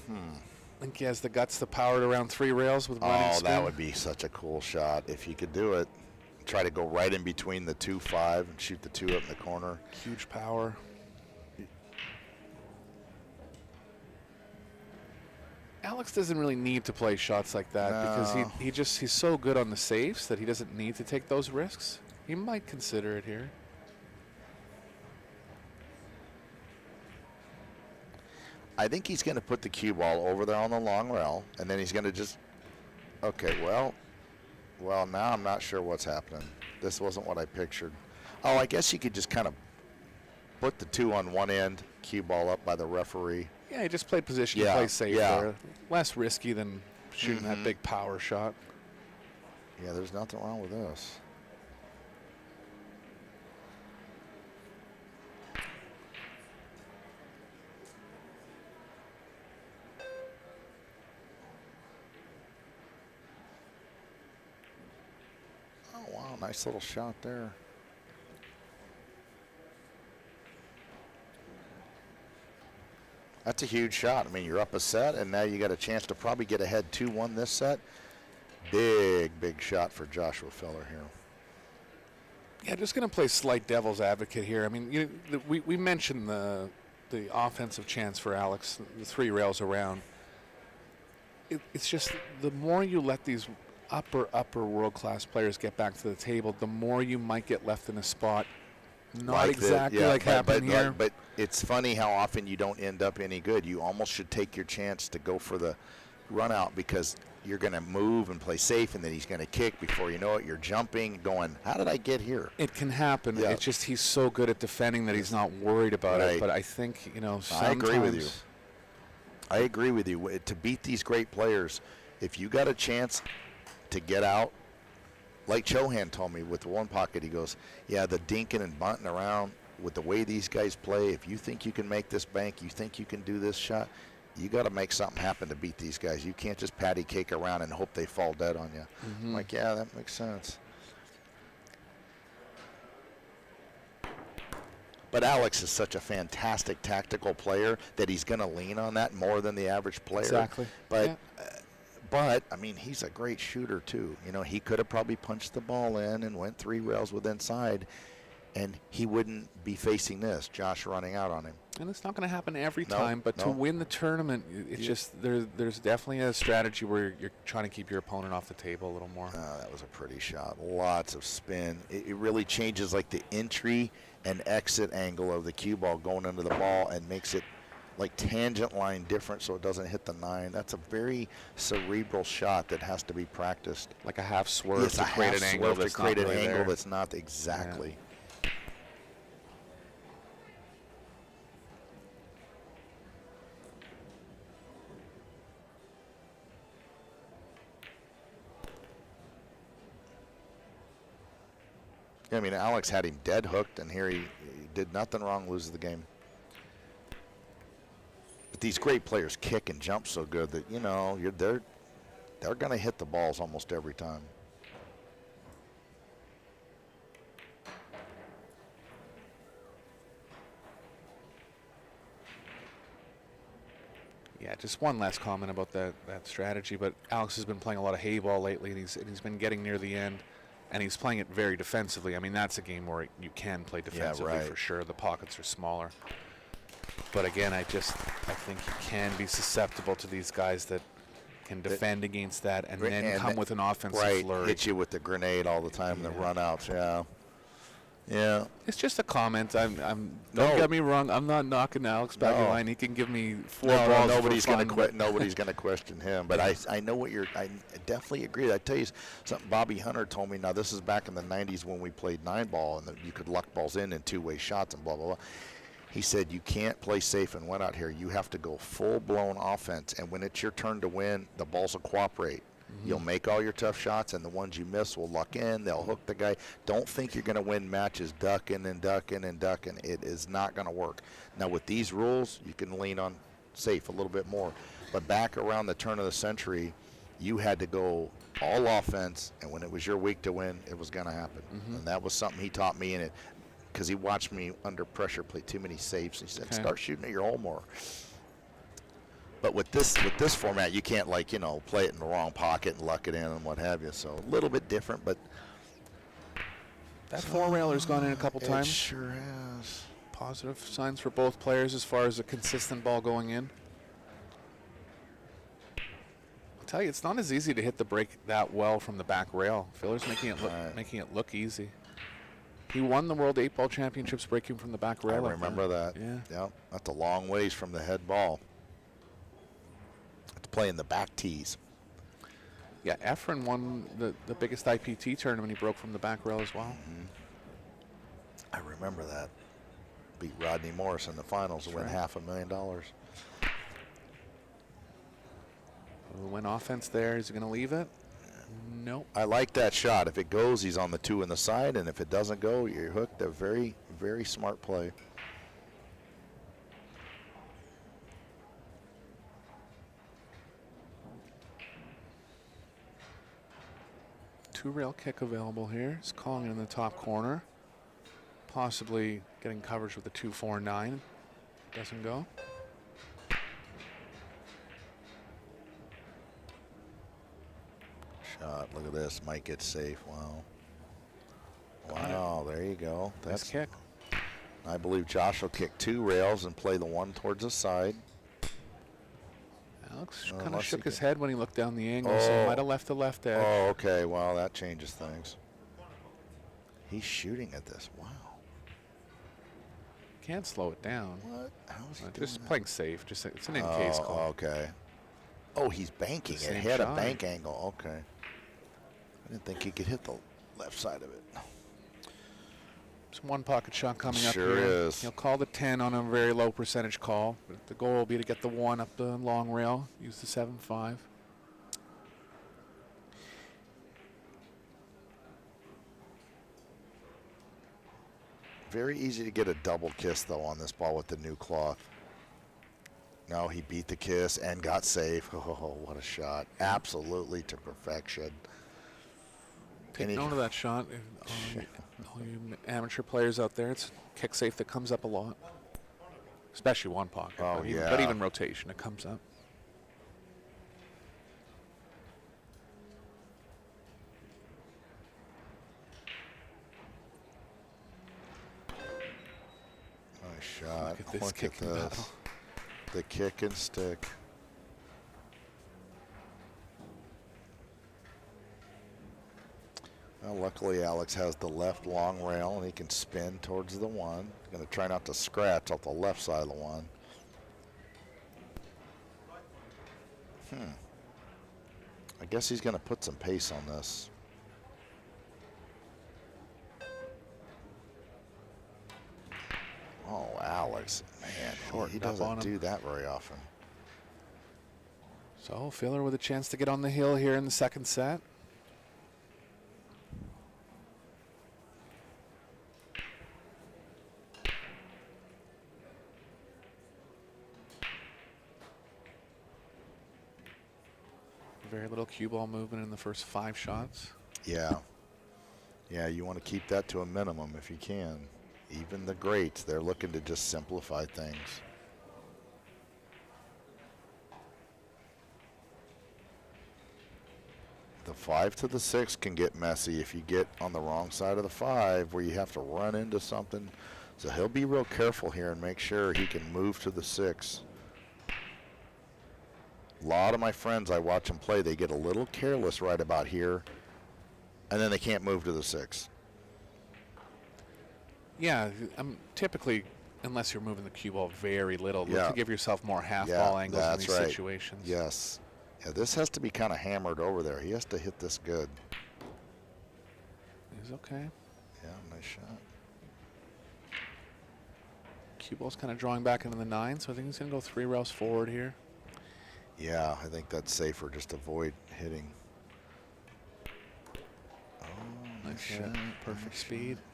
I think he has the guts to power it around 3 rails with running spin. That would be such a cool shot if you could do it. Try to go right in between the 2-5 and shoot the 2 up in the corner. Huge power. Alex doesn't really need to play shots like that because he's so good on the safes that he doesn't need to take those risks. He might consider it here. I think he's going to put the cue ball over there on the long rail, and then he's going to just, okay, well, now I'm not sure what's happening. This wasn't what I pictured. Oh, I guess you could just kind of put the 2 on one end, cue ball up by the referee. Yeah, he just played position to play safe there. Less risky than shooting that big power shot. Yeah, there's nothing wrong with this. Wow, nice little shot there. That's a huge shot. I mean, you're up a set, and now you got a chance to probably get ahead 2-1 this set. Big shot for Joshua Filler here. Yeah, just going to play slight devil's advocate here. I mean, we mentioned the offensive chance for Alex, the 3 rails around. It's just the more you let these upper world-class players get back to the table, the more you might get left in a spot. Not like exactly like happened here. But it's funny how often you don't end up any good. You almost should take your chance to go for the run out, because you're going to move and play safe, and then he's going to kick. Before you know it, you're jumping, going, how did I get here? It can happen. Yeah. It's just he's so good at defending that he's not worried about it. But I think, sometimes... I agree with you. I agree with you. To beat these great players, if you got a chance to get out, like Chohan told me with one pocket, he goes, yeah, the dinking and bunting around with the way these guys play, if you think you can make this bank, you think you can do this shot, you got to make something happen to beat these guys. You can't just patty cake around and hope they fall dead on you. I'm like, yeah, that makes sense. But Alex is such a fantastic tactical player that he's going to lean on that more than the average player. Exactly. But, but I mean, he's a great shooter, too. He could have probably punched the ball in and went 3 rails with inside, and he wouldn't be facing this, Josh running out on him. And it's not going to happen every time, but to win the tournament, it's just there's definitely a strategy where you're trying to keep your opponent off the table a little more. That was a pretty shot. Lots of spin. It really changes like the entry and exit angle of the cue ball going into the ball and makes it like tangent line different so it doesn't hit the 9. That's a very cerebral shot that has to be practiced. Like a half swerve to create an angle that's not really there. That's not exactly. I mean, Alex had him dead hooked, and here he did nothing wrong, loses the game. But these great players kick and jump so good that, they're going to hit the balls almost every time. Yeah, just one last comment about that strategy. But Alex has been playing a lot of hay ball lately, and he's been getting near the end. And he's playing it very defensively. I mean, that's a game where you can play defensively for sure. The pockets are smaller. But again, I think you can be susceptible to these guys that can defend against that and then come with an offensive flurry. Hit you with the grenade all the time, the run-outs, Yeah. It's just a comment. Don't get me wrong. I'm not knocking Alex Pagulayan. He can give me 4 balls. Nobody's going to question him. But I know what I definitely agree. I tell you something. Bobby Hunter told me. Now this is back in the '90s when we played 9-ball and you could luck balls in 2-way shots and blah blah blah. He said you can't play safe and win out here. You have to go full-blown offense. And when it's your turn to win, the balls will cooperate. You'll make all your tough shots, and the ones you miss will luck in. They'll hook the guy. Don't think you're going to win matches ducking and ducking and ducking. It is not going to work. Now, with these rules, you can lean on safe a little bit more. But back around the turn of the century, you had to go all offense, and when it was your week to win, it was going to happen. And that was something he taught me in it because he watched me under pressure play too many saves. He said, start shooting at your hole more. But with this format, you can't play it in the wrong pocket and luck it in and what have you. So a little bit different, but that 4-railer's gone in a couple times. It sure has. Positive signs for both players as far as a consistent ball going in. I'll tell you, it's not as easy to hit the break that well from the back rail. Filler's making it look easy. He won the World 8-Ball Championships breaking from the back rail. I remember that. Yeah, that's a long ways from the head ball. Playing the back tees. Yeah, Efren won the biggest IPT tournament. He broke from the back rail as well. I remember that. Beat Rodney Morris in the finals to win $500,000. We'll win offense there. Is he going to leave it? Nope. I like that shot. If it goes, he's on the 2 in the side, and if it doesn't go, you're hooked. A very, very smart play. Two-rail kick available here. He's calling it in the top corner. Possibly getting coverage with the 2-4-9. Doesn't go. Shot. Look at this. Might get safe. Wow. Wow. There you go. That's kick. I believe Josh will kick 2 rails and play the one towards the side. Alex kind of Unless shook he his can- head when he looked down the angle, so he might have left the left edge. Oh, okay. Well, that changes things. He's shooting at this. Wow. Can't slow it down. What? How's he doing Just that? playing safe. Just it's an in-case call. Okay. Oh, he's banking it. Same He had a shot. bank angle. Okay. I didn't think he could hit the left side of it. There's one pocket shot coming up Sure here. is. He'll call the 10 on a very low percentage call. But the goal will be to get the 1 up the long rail. Use the 7-5. Very easy to get a double kiss, though, on this ball with the new cloth. No, he beat the kiss and got safe. Oh, what a shot. Absolutely to perfection. Take note of that shot. All you amateur players out there, it's kick safe that comes up a lot. Especially one pocket. Oh, yeah. But even rotation, it comes up. Nice shot. Look at this Look kicking at this. battle. The kick and stick. Well, luckily, Alex has the left long rail, and he can spin towards the 1. Going to try not to scratch off the left side of the 1. I guess he's going to put some pace on this. Oh, Alex, man, he Shortened up on doesn't him. do that very often. So Filler with a chance to get on the hill here in the second set. Very little cue ball movement in the first 5 shots. Yeah. Yeah, you want to keep that to a minimum if you can. Even the greats, they're looking to just simplify things. The 5 to the 6 can get messy if you get on the wrong side of the 5 where you have to run into something. So he'll be real careful here and make sure he can move to the 6. A lot of my friends, I watch them play, they get a little careless right about here, and then they can't move to the 6. Yeah, typically, unless you're moving the cue ball very little, look Yeah. to give yourself more half Yeah, ball angles in that's these right. situations. Yes. Yeah, this has to be kind of hammered over there. He has to hit this good. He's okay. Yeah, nice shot. Cue ball's kind of drawing back into the 9, so I think he's going to go 3 rails forward here. Yeah, I think that's safer. Just avoid hitting. Oh, Nice hit. shot. Perfect nice speed. shot.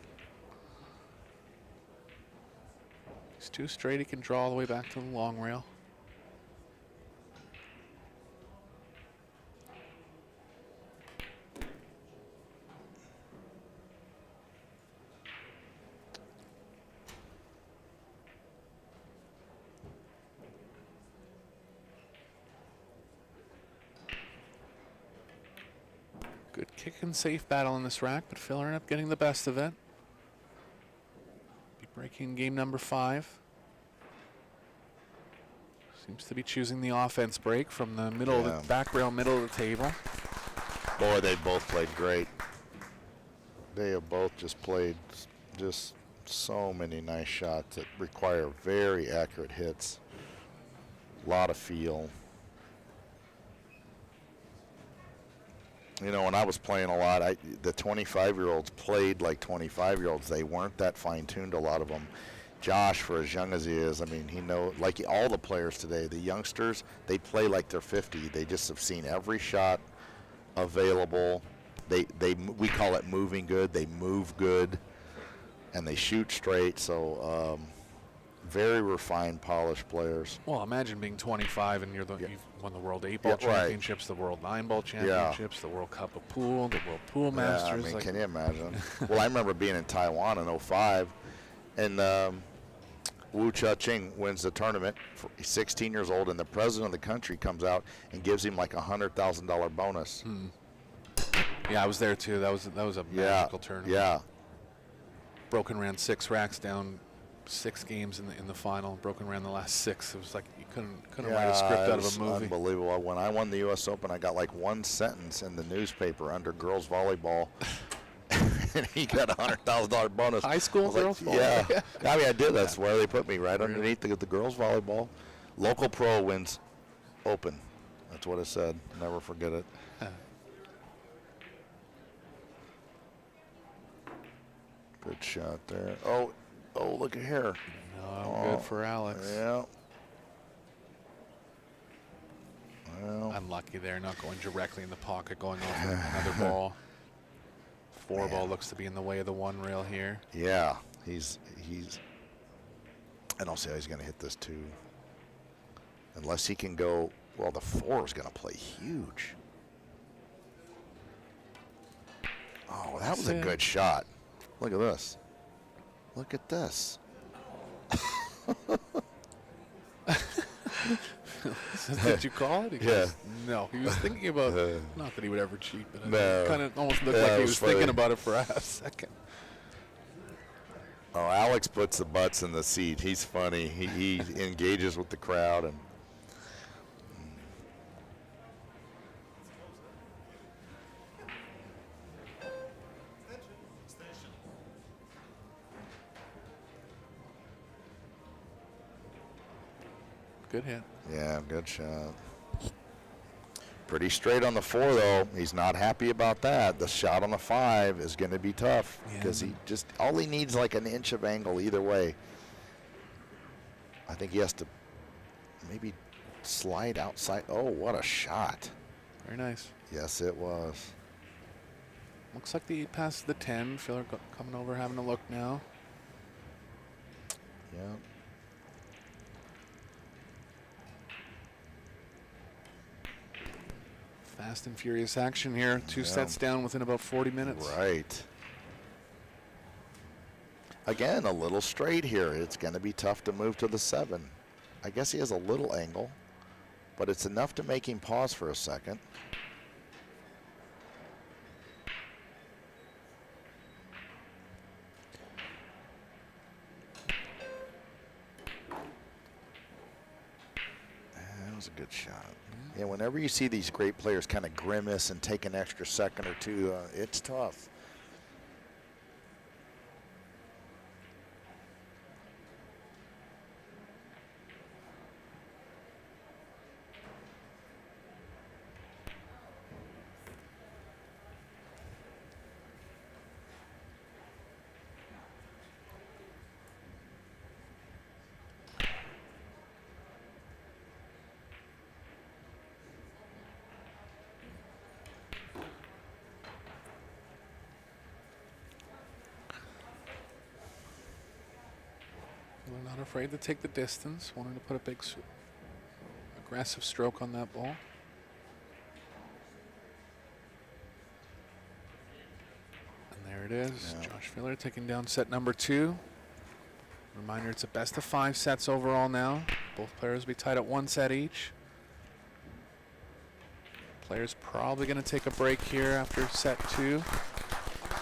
He's too straight. He can draw all the way back to the long rail. Good kick and safe battle in this rack, but Filler ended up getting the best of it. Be breaking game number 5. Seems to be choosing the offense break from the middle of Yeah. the back rail, middle of the table. Boy, they both played great. They have both just played just so many nice shots that require very accurate hits. A lot of feel. You know, when I was playing a lot, the 25-year-olds played like 25-year-olds. They weren't that fine-tuned, a lot of them. Josh, for as young as he is, I mean, he knows, like all the players today, the youngsters, they play like they're 50. They just have seen every shot available. We call it moving good. They move good, and they shoot straight. So very refined, polished players. Well, imagine being 25 and you've won the World 8-Ball Yeah, right. Championships, the World 9-Ball Championships, the World Cup of Pool, the World Pool Yeah, Masters. I mean, like, can you imagine? Well, I remember being in Taiwan in 05, and Wu Cha-ching wins the tournament. He's 16 years old, and the president of the country comes out and gives him like a $100,000 bonus. yeah, I was there too. That was a magical tournament. Yeah. Broken ran 6 racks down 6 games in the final, broken around the last 6. It was like you couldn't write a script out of a movie. Unbelievable. When I won the U.S. Open, I got like one sentence in the newspaper under girls volleyball, and he got a $100,000 bonus. High school girls volleyball? Yeah. I mean, I did. That's where they put me, right underneath the girls volleyball. Local pro wins Open. That's what it said. Never forget it. Good shot there. Oh, look at here. No, good for Alex. Yeah. Well, Unlucky there, not going directly in the pocket, going off another ball. 4 ball looks to be in the way of the 1 rail here. yeah, he's. I don't see how he's going to hit this 2. Unless he can go. Well, the 4 is going to play huge. Oh, that was a good shot. Look at this. Look at this. Did you call it? Yeah. No, he was thinking about, not that he would ever cheat, but No. it kind of almost looked Yeah, like it he was was funny. thinking about it for a second. Oh, Alex puts the butts in the seat. He's funny. He engages with the crowd and. Good hit. Yeah, good shot. Pretty straight on the 4, though. He's not happy about that. The shot on the 5 is going to be tough because all he needs like an inch of angle either way. I think he has to maybe slide outside. Oh, what a shot. Very nice. Yes, it was. Looks like the 8 passes the 10. Filler coming over, having a look now. Yeah. Fast and furious action here. 2 sets down within about 40 minutes. Right. Again, a little straight here. It's going to be tough to move to the 7. I guess he has a little angle, but it's enough to make him pause for a second. That was a good shot. Yeah, whenever you see these great players kind of grimace and take an extra second or 2, it's tough. We're not afraid to take the distance. Wanted to put a big, aggressive stroke on that ball. And there it is. Yeah. Josh Filler taking down set number 2. Reminder, it's a best of 5 sets overall now. Both players will be tied at 1 set each. Players probably going to take a break here after set 2.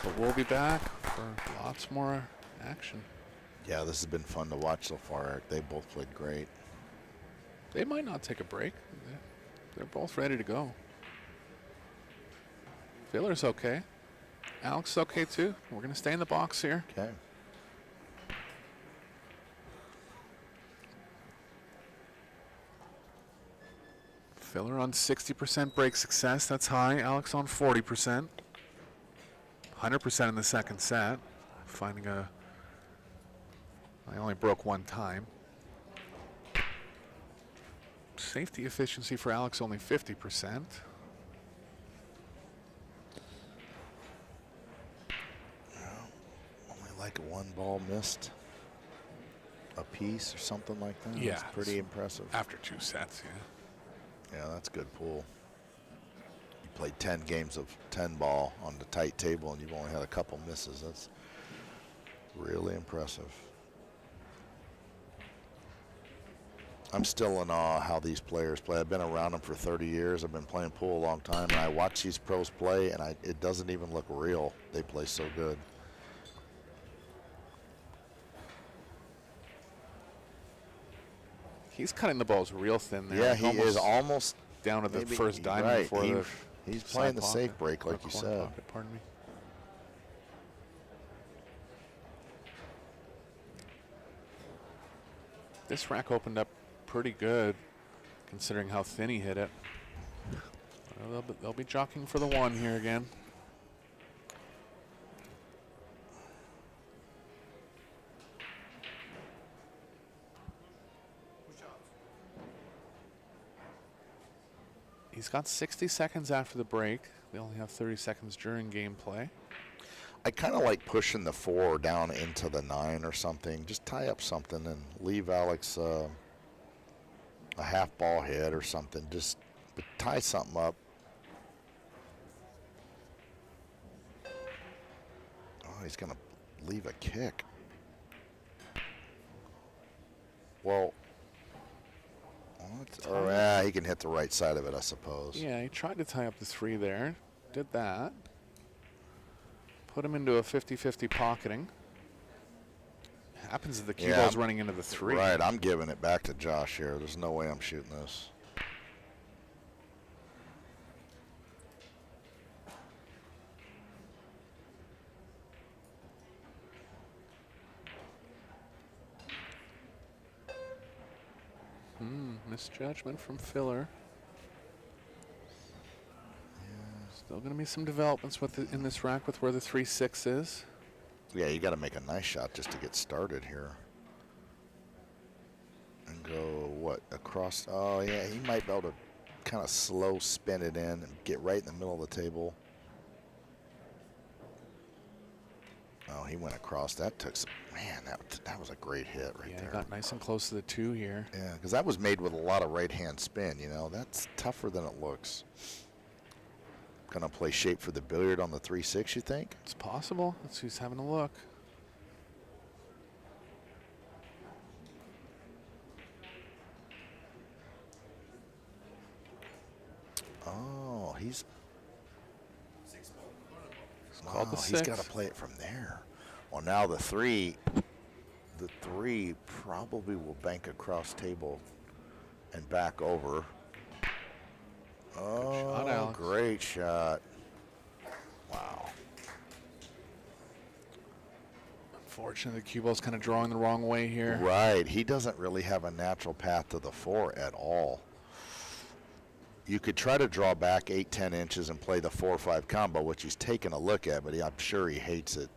But we'll be back for lots more action. Yeah, this has been fun to watch so far, Eric. They both played great. They might not take a break. They're both ready to go. Filler's okay. Alex is okay too. We're going to stay in the box here. Okay. Filler on 60% break success. That's high. Alex on 40%. 100% in the second set. Finding a... I only broke 1 time. Safety efficiency for Alex only 50%. Only like 1 ball missed a piece or something like that. Yeah. It's pretty impressive. After 2 sets, yeah. Yeah, that's good pool. You played 10 games of 10 ball on the tight table and you've only had a couple misses. That's really impressive. I'm still in awe how these players play. I've been around them for 30 years. I've been playing pool a long time, and I watch these pros play, and it doesn't even look real. They play so good. He's cutting the balls real thin there. Yeah, like he is almost down to the maybe, first diamond right. before He's side playing the safe pocket, break, or like you corner said. Pocket, pardon me. This rack opened up pretty good, considering how thin he hit it. Well, they'll be jockeying for the one here again. He's got 60 seconds after the break. They only have 30 seconds during gameplay. I kind of like pushing the 4 down into the 9 or something. Just tie up something and leave Alex a half ball hit or something. Just tie something up. Oh, he's going to leave a kick. Well, yeah, he can hit the right side of it, I suppose. Yeah, he tried to tie up the 3 there. Did that. Put him into a 50-50 pocketing. Happens if the cue ball's running into the 3. Right, I'm giving it back to Josh here. There's no way I'm shooting this. Misjudgment from Filler. Still going to be some developments in this rack with where the 3-6 is. Yeah, you got to make a nice shot just to get started here. And go, what, across? Oh, yeah, he might be able to kind of slow spin it in and get right in the middle of the table. Oh, he went across. That took some, man, that was a great hit right there. Yeah, got nice and close to the 2 here. Yeah, because that was made with a lot of right-hand spin, you know. That's tougher than it looks. Gonna play shape for the billiard on the 3-6, you think? It's possible. Let's see who's having a look. Oh, he's called the 6. He's got to play it from there. Well, now the 3 probably will bank across table and back over. Oh, shot, Alex. Great shot. Wow. Unfortunately, the cue ball's kind of drawing the wrong way here. Right. He doesn't really have a natural path to the 4 at all. You could try to draw back 8-10 inches and play the 4-5 combo, which he's taking a look at, but I'm sure he hates it.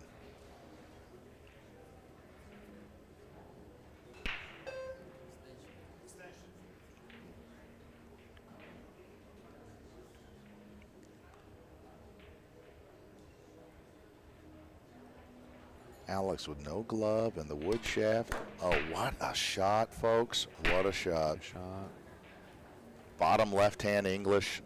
Alex with no glove and the wood shaft. Oh, what a shot, folks. What a shot. Bottom left-hand English.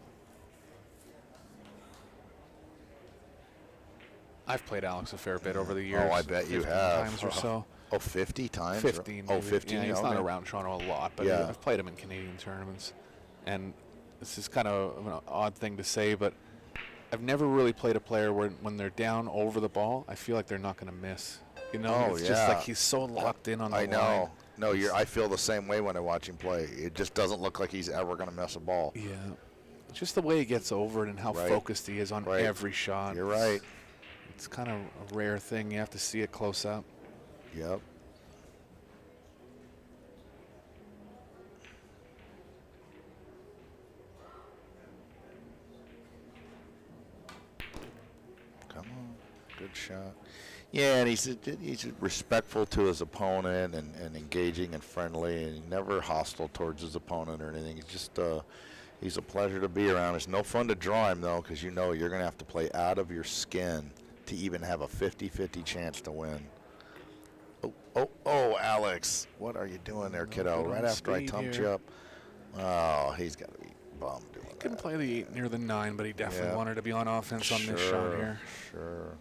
I've played Alex a fair bit over the years. Oh, I bet you have. Times or so. Oh, 50 times? 15. Oh, maybe. 15. Yeah, he's okay. not around Toronto a lot, but Yeah. I've played him in Canadian tournaments. And this is kind of an odd thing to say, but I've never really played a player where when they're down over the ball, I feel like they're not going to miss. You know, Oh, it's yeah. just like he's so locked in on the I line. know. No, I feel the same way when I watch him play. It just doesn't look like he's ever going to miss a ball. Yeah. Just the way he gets over it and how Right. focused he is on Right. every shot. You're right. It's kind of a rare thing. You have to see it close up. Yep. Come on. Good shot. Yeah, and he's respectful to his opponent and engaging and friendly and never hostile towards his opponent or anything. He's just he's a pleasure to be around. It's no fun to draw him, though, because you know you're going to have to play out of your skin to even have a 50-50 chance to win. Oh, Alex. What are you doing there, kiddo? Right after I tumped you up. Oh, he's got to be bummed doing that. He couldn't play the 8 near the 9, but he definitely Yeah. wanted to be on offense on this shot here. Sure.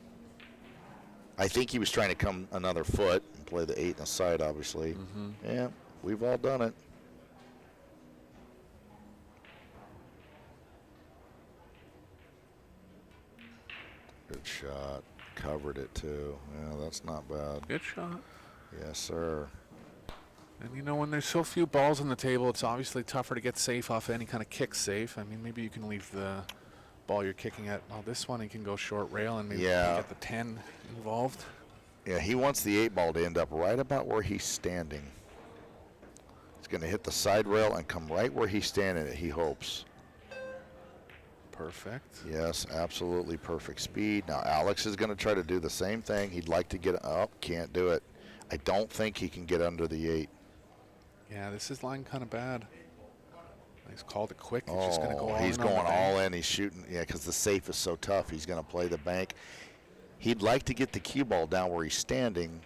I think he was trying to come another foot and play the 8 in the side, obviously. Mm-hmm. Yeah, we've all done it. Good shot. Covered it, too. Yeah, that's not bad. Good shot. Yes, sir. And you know, when there's so few balls on the table, it's obviously tougher to get safe off any kind of kick safe. I mean, maybe you can leave the ball you're kicking at. Well, this one, he can go short rail and maybe get the 10 involved. Yeah, he wants the 8 ball to end up right about where he's standing. It's going to hit the side rail and come right where he's standing, he hopes. Perfect. Yes, absolutely perfect speed. Now, Alex is going to try to do the same thing. He'd like to get up, can't do it. I don't think he can get under the 8. Yeah, this is lying kind of bad. He's called it quick. He's just going to go all he's in. Going all in. He's shooting. Yeah, because the safe is so tough. He's going to play the bank. He'd like to get the cue ball down where he's standing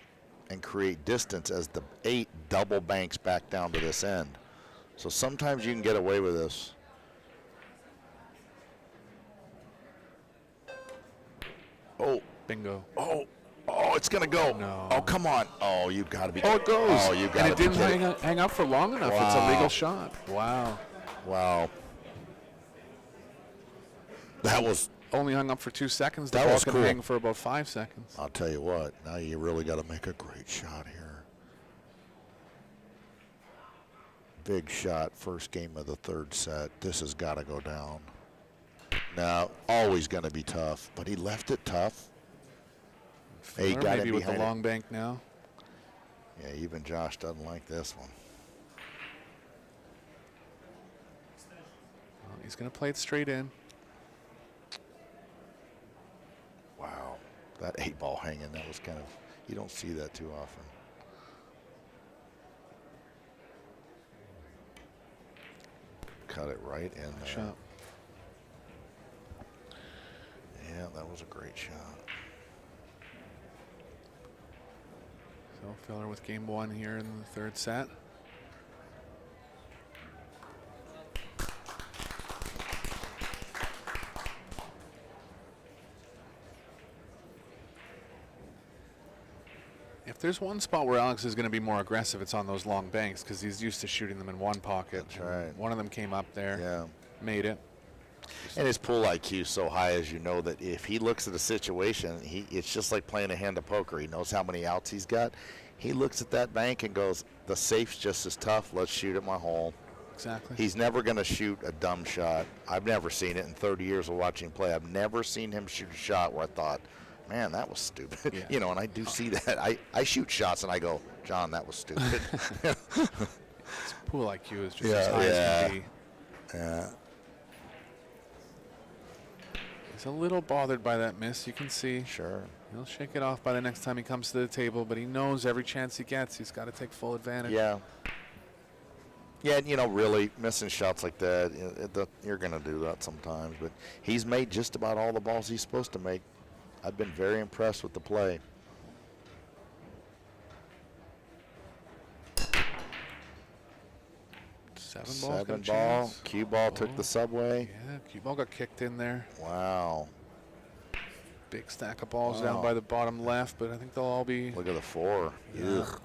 and create distance as the 8 double banks back down to this end. So sometimes you can get away with this. Oh. Bingo. Oh, it's going to go. No. Oh, come on. Oh, you got to be. Oh, it goes. Oh, you got to be. And it didn't hang up for long enough. Wow. It's a legal shot. Wow. Wow. That was. Only hung up for 2 seconds. The That ball was can cool. hang for about 5 seconds. I'll tell you what. Now you really got to make a great shot here. Big shot. First game of the 3rd set. This has got to go down. Now, always going to be tough, but he left it tough. He got maybe it with the behind long bank now. Yeah, even Josh doesn't like this one. Well, he's going to play it straight in. Wow, that 8 ball hanging, that was kind of, you don't see that too often. Cut it right in there. Shot. Yeah, that was a great shot. So Filler with game 1 here in the 3rd set. If there's one spot where Alex is going to be more aggressive, it's on those long banks because he's used to shooting them in one pocket. That's right. One of them came up there, Yeah. made it. And his pull IQ is so high, as you know, that if he looks at a situation, it's just like playing a hand of poker. He knows how many outs he's got. He looks at that bank and goes, the safe's just as tough. Let's shoot at my hole. Exactly. He's never going to shoot a dumb shot. I've never seen it in 30 years of watching him play. I've never seen him shoot a shot where I thought, man, that was stupid. Yeah. You know, and I do see that. I shoot shots and I go, John, that was stupid. His pool IQ is just as high as can be. Yeah. He's a little bothered by that miss, you can see. Sure. He'll shake it off by the next time he comes to the table, but he knows every chance he gets, he's got to take full advantage. Yeah. Yeah, and, you know, really, missing shots like that, you're going to do that sometimes. But he's made just about all the balls he's supposed to make. I've been very impressed with the play. Seven ball. Ball. Cue ball took the subway. Yeah, cue ball got kicked in there. Wow. Big stack of balls down by the bottom left, but I think they'll all be. Look at the 4. Yeah. Ugh.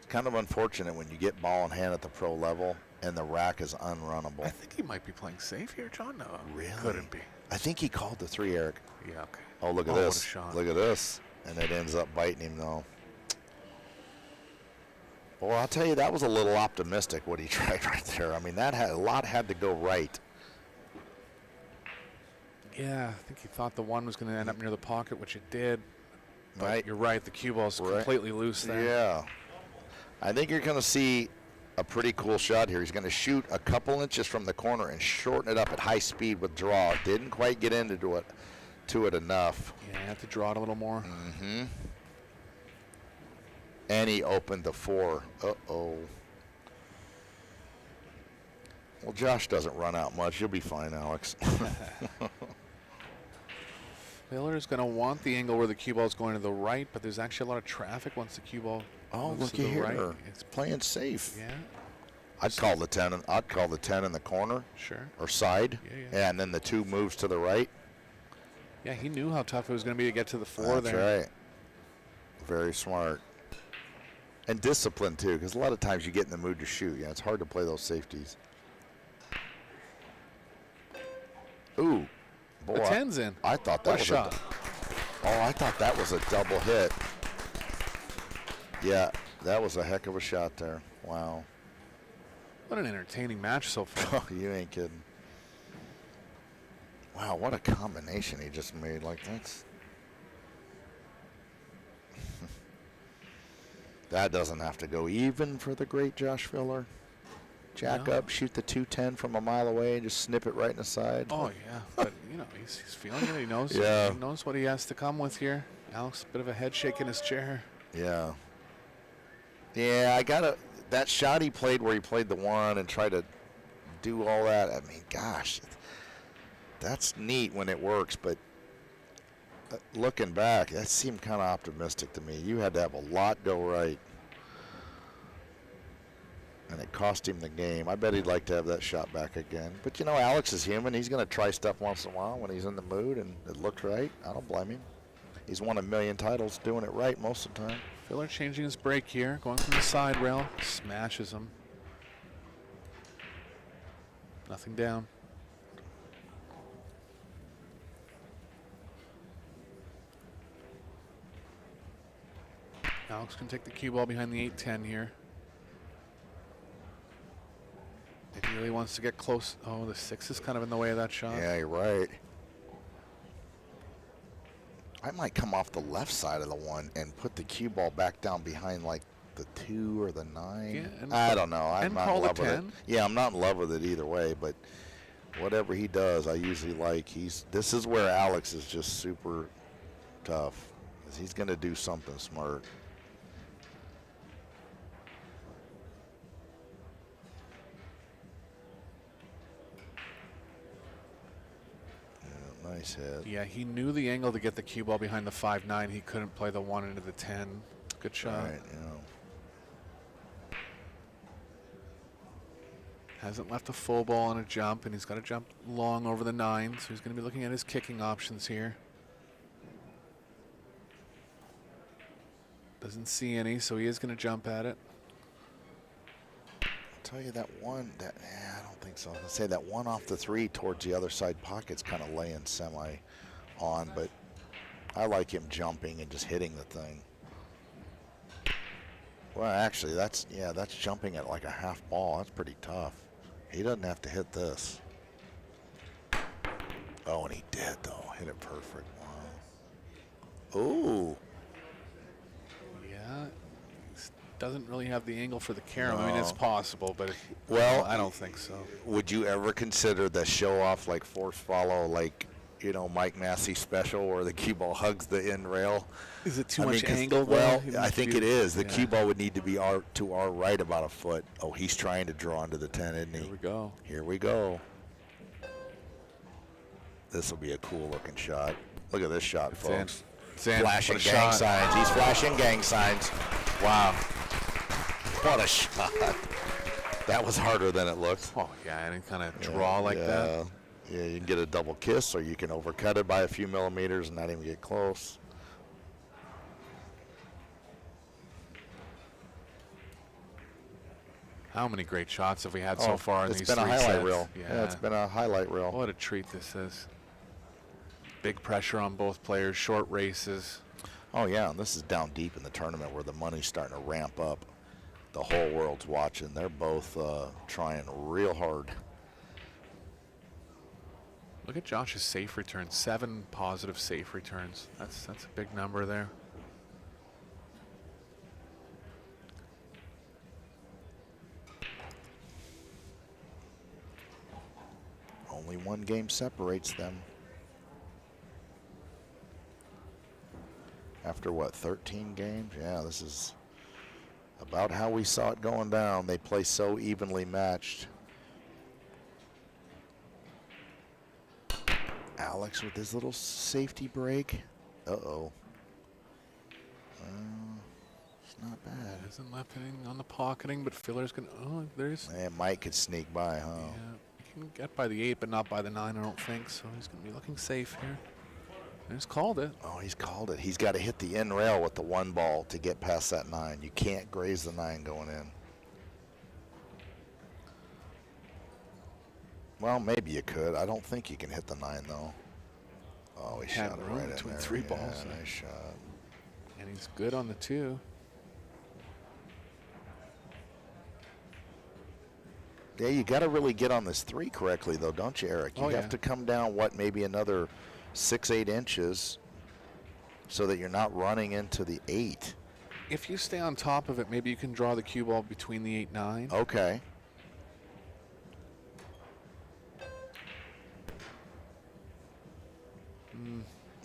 Kind of unfortunate when you get ball in hand at the pro level and the rack is unrunnable. I think he might be playing safe here, John. No, Really? couldn't be. I think he called the 3, Eric. Yeah, okay. Oh, look at What a this. shot. Look at this. And it ends up biting him, though. Well, I'll tell you, that was a little optimistic what he tried right there. I mean, that had a lot had to go right. Yeah, I think he thought the 1 was going to end up near the pocket, which it did. But Right. you're right, the cue ball's completely loose there. Yeah. I think you're going to see a pretty cool shot here. He's going to shoot a couple inches from the corner and shorten it up at high speed with draw. Didn't quite get into it enough. Yeah, you have to draw it a little more. Mm-hmm. And he opened the 4. Uh-oh. Well, Josh doesn't run out much. You'll be fine, Alex. Miller's going to want the angle where the cue ball's going to the right, but there's actually a lot of traffic once the cue ball Oh, moves look to at the here. right. It's playing safe. Yeah, I'd call the 10. I'd call the 10 in the corner sure. or side. Yeah. And then the 2 moves to the right. Yeah, he knew how tough it was going to be to get to the 4 That's there. right. Very smart. And discipline, too, because a lot of times you get in the mood to shoot. Yeah, it's hard to play those safeties. Ooh. Boy, The 10's in. I thought that What was shot? I thought that was a double hit. Yeah, that was a heck of a shot there. Wow. What an entertaining match so far. You ain't kidding. Wow, what a combination he just made. Like, that's... That doesn't have to go even for the great Josh Filler. Jack up, shoot the 210 from a mile away, and just snip it right in the side. Oh, yeah. But, you know, he's feeling it. He knows, Yeah. he knows what he has to come with here. Alex, a bit of a head shake in his chair. Yeah. Yeah, I got to... That shot he played where he played the one and tried to do all that, I mean, gosh, that's neat when it works, but looking back, that seemed kind of optimistic to me. You had to have a lot go right. And it cost him the game. I bet he'd like to have that shot back again. But, you know, Alex is human. He's going to try stuff once in a while when he's in the mood and it looked right. I don't blame him. He's won 1,000,000 titles doing it right most of the time. Filler changing his break here, going from the side rail, smashes him. Nothing down. Alex can take the cue ball behind the 8-10 here. He really wants to get close. Oh, the 6 is kind of in the way of that shot. Yeah, you're right. I might come off the left side of the one and put the cue ball back down behind like the 2 or the 9. Yeah, I don't know. I'm not in love with it. 10. Yeah, I'm not in love with it either way, but whatever he does, I usually like. This is where Alex is just super tough. He's going to do something smart. Nice hit. Yeah, he knew the angle to get the cue ball behind the 5-9. He couldn't play the 1 into the 10. Good shot. Right, yeah. Hasn't left a full ball on a jump, and he's got to jump long over the 9, so he's going to be looking at his kicking options here. Doesn't see any, so he is going to jump at it. Tell you that one, I don't think so. Let's say that one off the 3 towards the other side pocket's kind of laying semi on, but I like him jumping and just hitting the thing. Well, actually, that's jumping at like a half ball. That's pretty tough. He doesn't have to hit this. Oh, and he did though. Hit it perfect. Wow. Ooh. Yeah. Doesn't really have the angle for the carom. I mean, it's possible, but well, I don't think so. Would you ever consider the show off like force follow, like, you know, Mike Massey special where the cue ball hugs the end rail? Is it too much angle? Well, I think it is. The cue ball would need to be to our right about a foot. Oh, he's trying to draw into the 10, isn't he? Here we go. Here we go. This will be a cool looking shot. Look at this shot, folks. It's in. Flashing gang signs. He's flashing gang signs. Wow. What a shot. That was harder than it looked. Oh, yeah, any kind of draw like that. Yeah, you can get a double kiss, or you can overcut it by a few millimeters and not even get close. How many great shots have we had so far in these 3 sets? It's been a highlight reel. Yeah, it's been a highlight reel. What a treat this is. Big pressure on both players, short races. Oh, yeah, and this is down deep in the tournament where the money's starting to ramp up. The whole world's watching. They're both trying real hard. Look at Josh's safe returns. 7 positive safe returns. That's a big number there. Only 1 game separates them. After what, 13 games? Yeah, this is about how we saw it going down. They play so evenly matched. Alex with his little safety break. Uh-oh. It's not bad. Hasn't left anything on the pocketing, but Filler's going to... Oh, there's... Man, Mike could sneak by, huh? Yeah, he can get by the 8, but not by the 9, I don't think. So he's going to be looking safe here. He's called it. Oh, he's called it. He's got to hit the end rail with the 1 ball to get past that 9. You can't graze the 9 going in. Well, maybe you could. I don't think you can hit the 9, though. Oh, he Had shot it room right in between there. 3 Yeah, balls. nice shot. And he's good on the 2. Yeah, you got to really get on this 3 correctly, though, don't you, Eric? You have to come down, what, maybe another 6-8 inches so that you're not running into the 8. If you stay on top of it, maybe you can draw the cue ball between the 8-9. Okay.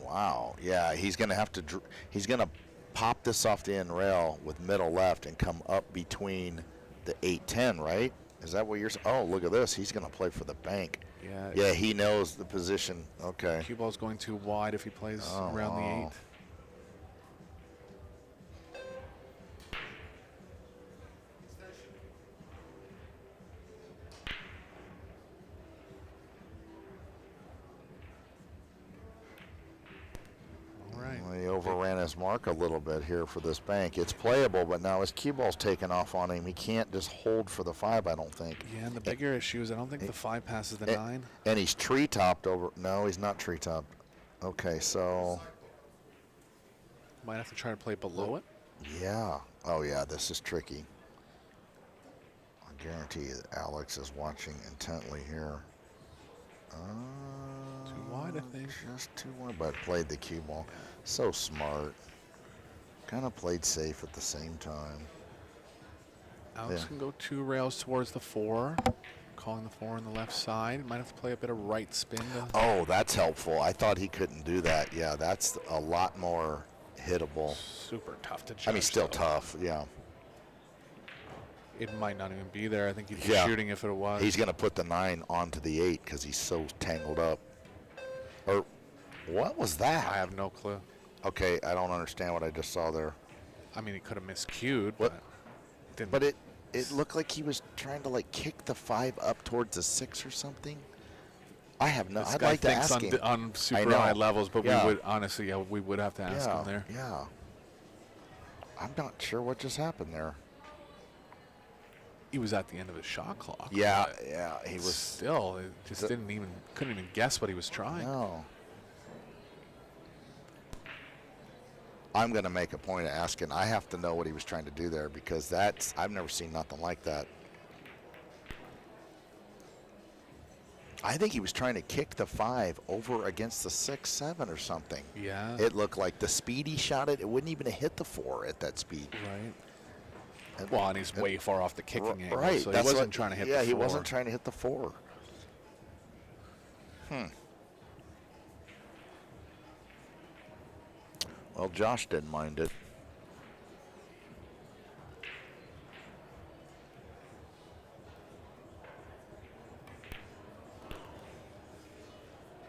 Wow. Yeah, he's going to have to. He's going to pop this off the end rail with middle left and come up between the 8-10, right? Is that what you're saying? Oh, look at this. He's going to play for the bank. Yeah. Yeah, he knows the position. Okay. Cue ball's going too wide if he plays around the 8. He overran his mark a little bit here for this bank. It's playable, but now his cue ball's taken off on him. He can't just hold for the 5, I don't think. Yeah, and the bigger issue is I don't think the 5 passes the 9. And he's tree-topped over. No, he's not tree-topped. Okay, so. Might have to try to play below it. Yeah. Oh, yeah, this is tricky. I guarantee you that Alex is watching intently here. Too wide, I think. Just too wide, but played the cue ball. So smart. Kind of played safe at the same time. Alex can go 2 rails towards the 4. Calling the 4 on the left side. Might have to play a bit of right spin. Oh, that's helpful. I thought he couldn't do that. Yeah, that's a lot more hittable. Super tough to judge. I mean, still though. tough, yeah. It might not even be there. I think he'd be Yeah. shooting if it was. He's going to put the 9 onto the 8 because he's so tangled up. Or what was that? I have no clue. Okay, I don't understand what I just saw there. I mean, he could have miscued, What? but didn't. But it looked like he was trying to like kick the 5 up towards the 6 or something. I have no. This I'd guy like to thinks ask him. on I super know. high levels, but Yeah. we would honestly, we would have to ask him there. Yeah. I'm not sure what just happened there. He was at the end of his shot clock. Yeah, but yeah. He was. still. It just couldn't even guess what he was trying. No. I'm going to make a point of asking. I have to know what he was trying to do there because I've never seen nothing like that. I think he was trying to kick the 5 over against the 6, 7 or something. Yeah. It looked like the speed he shot it wouldn't even have hit the 4 at that speed. Right. Well, and he's way far off the kicking angle, Right. so he wasn't trying to hit the 4. Yeah, he wasn't trying to hit the 4. Well, Josh didn't mind it.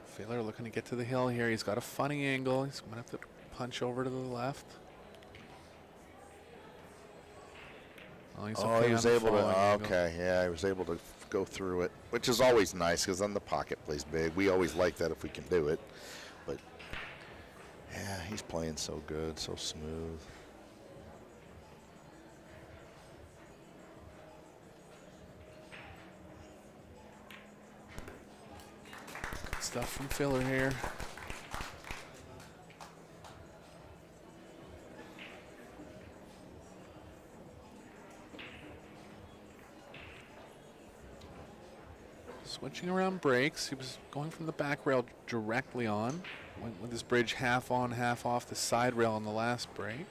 Failer looking to get to the hill here. He's got a funny angle. He's going to have to punch over to the left. Oh, he's okay he was on the able to. falling angle. Okay, yeah, he was able to go through it, which is always nice because then the pocket plays big. We always like that if we can do it. But yeah, he's playing so good, so smooth. Good stuff from Filler here. Switching around breaks. He was going from the back rail directly on. Went with his bridge half on, half off the side rail on the last break.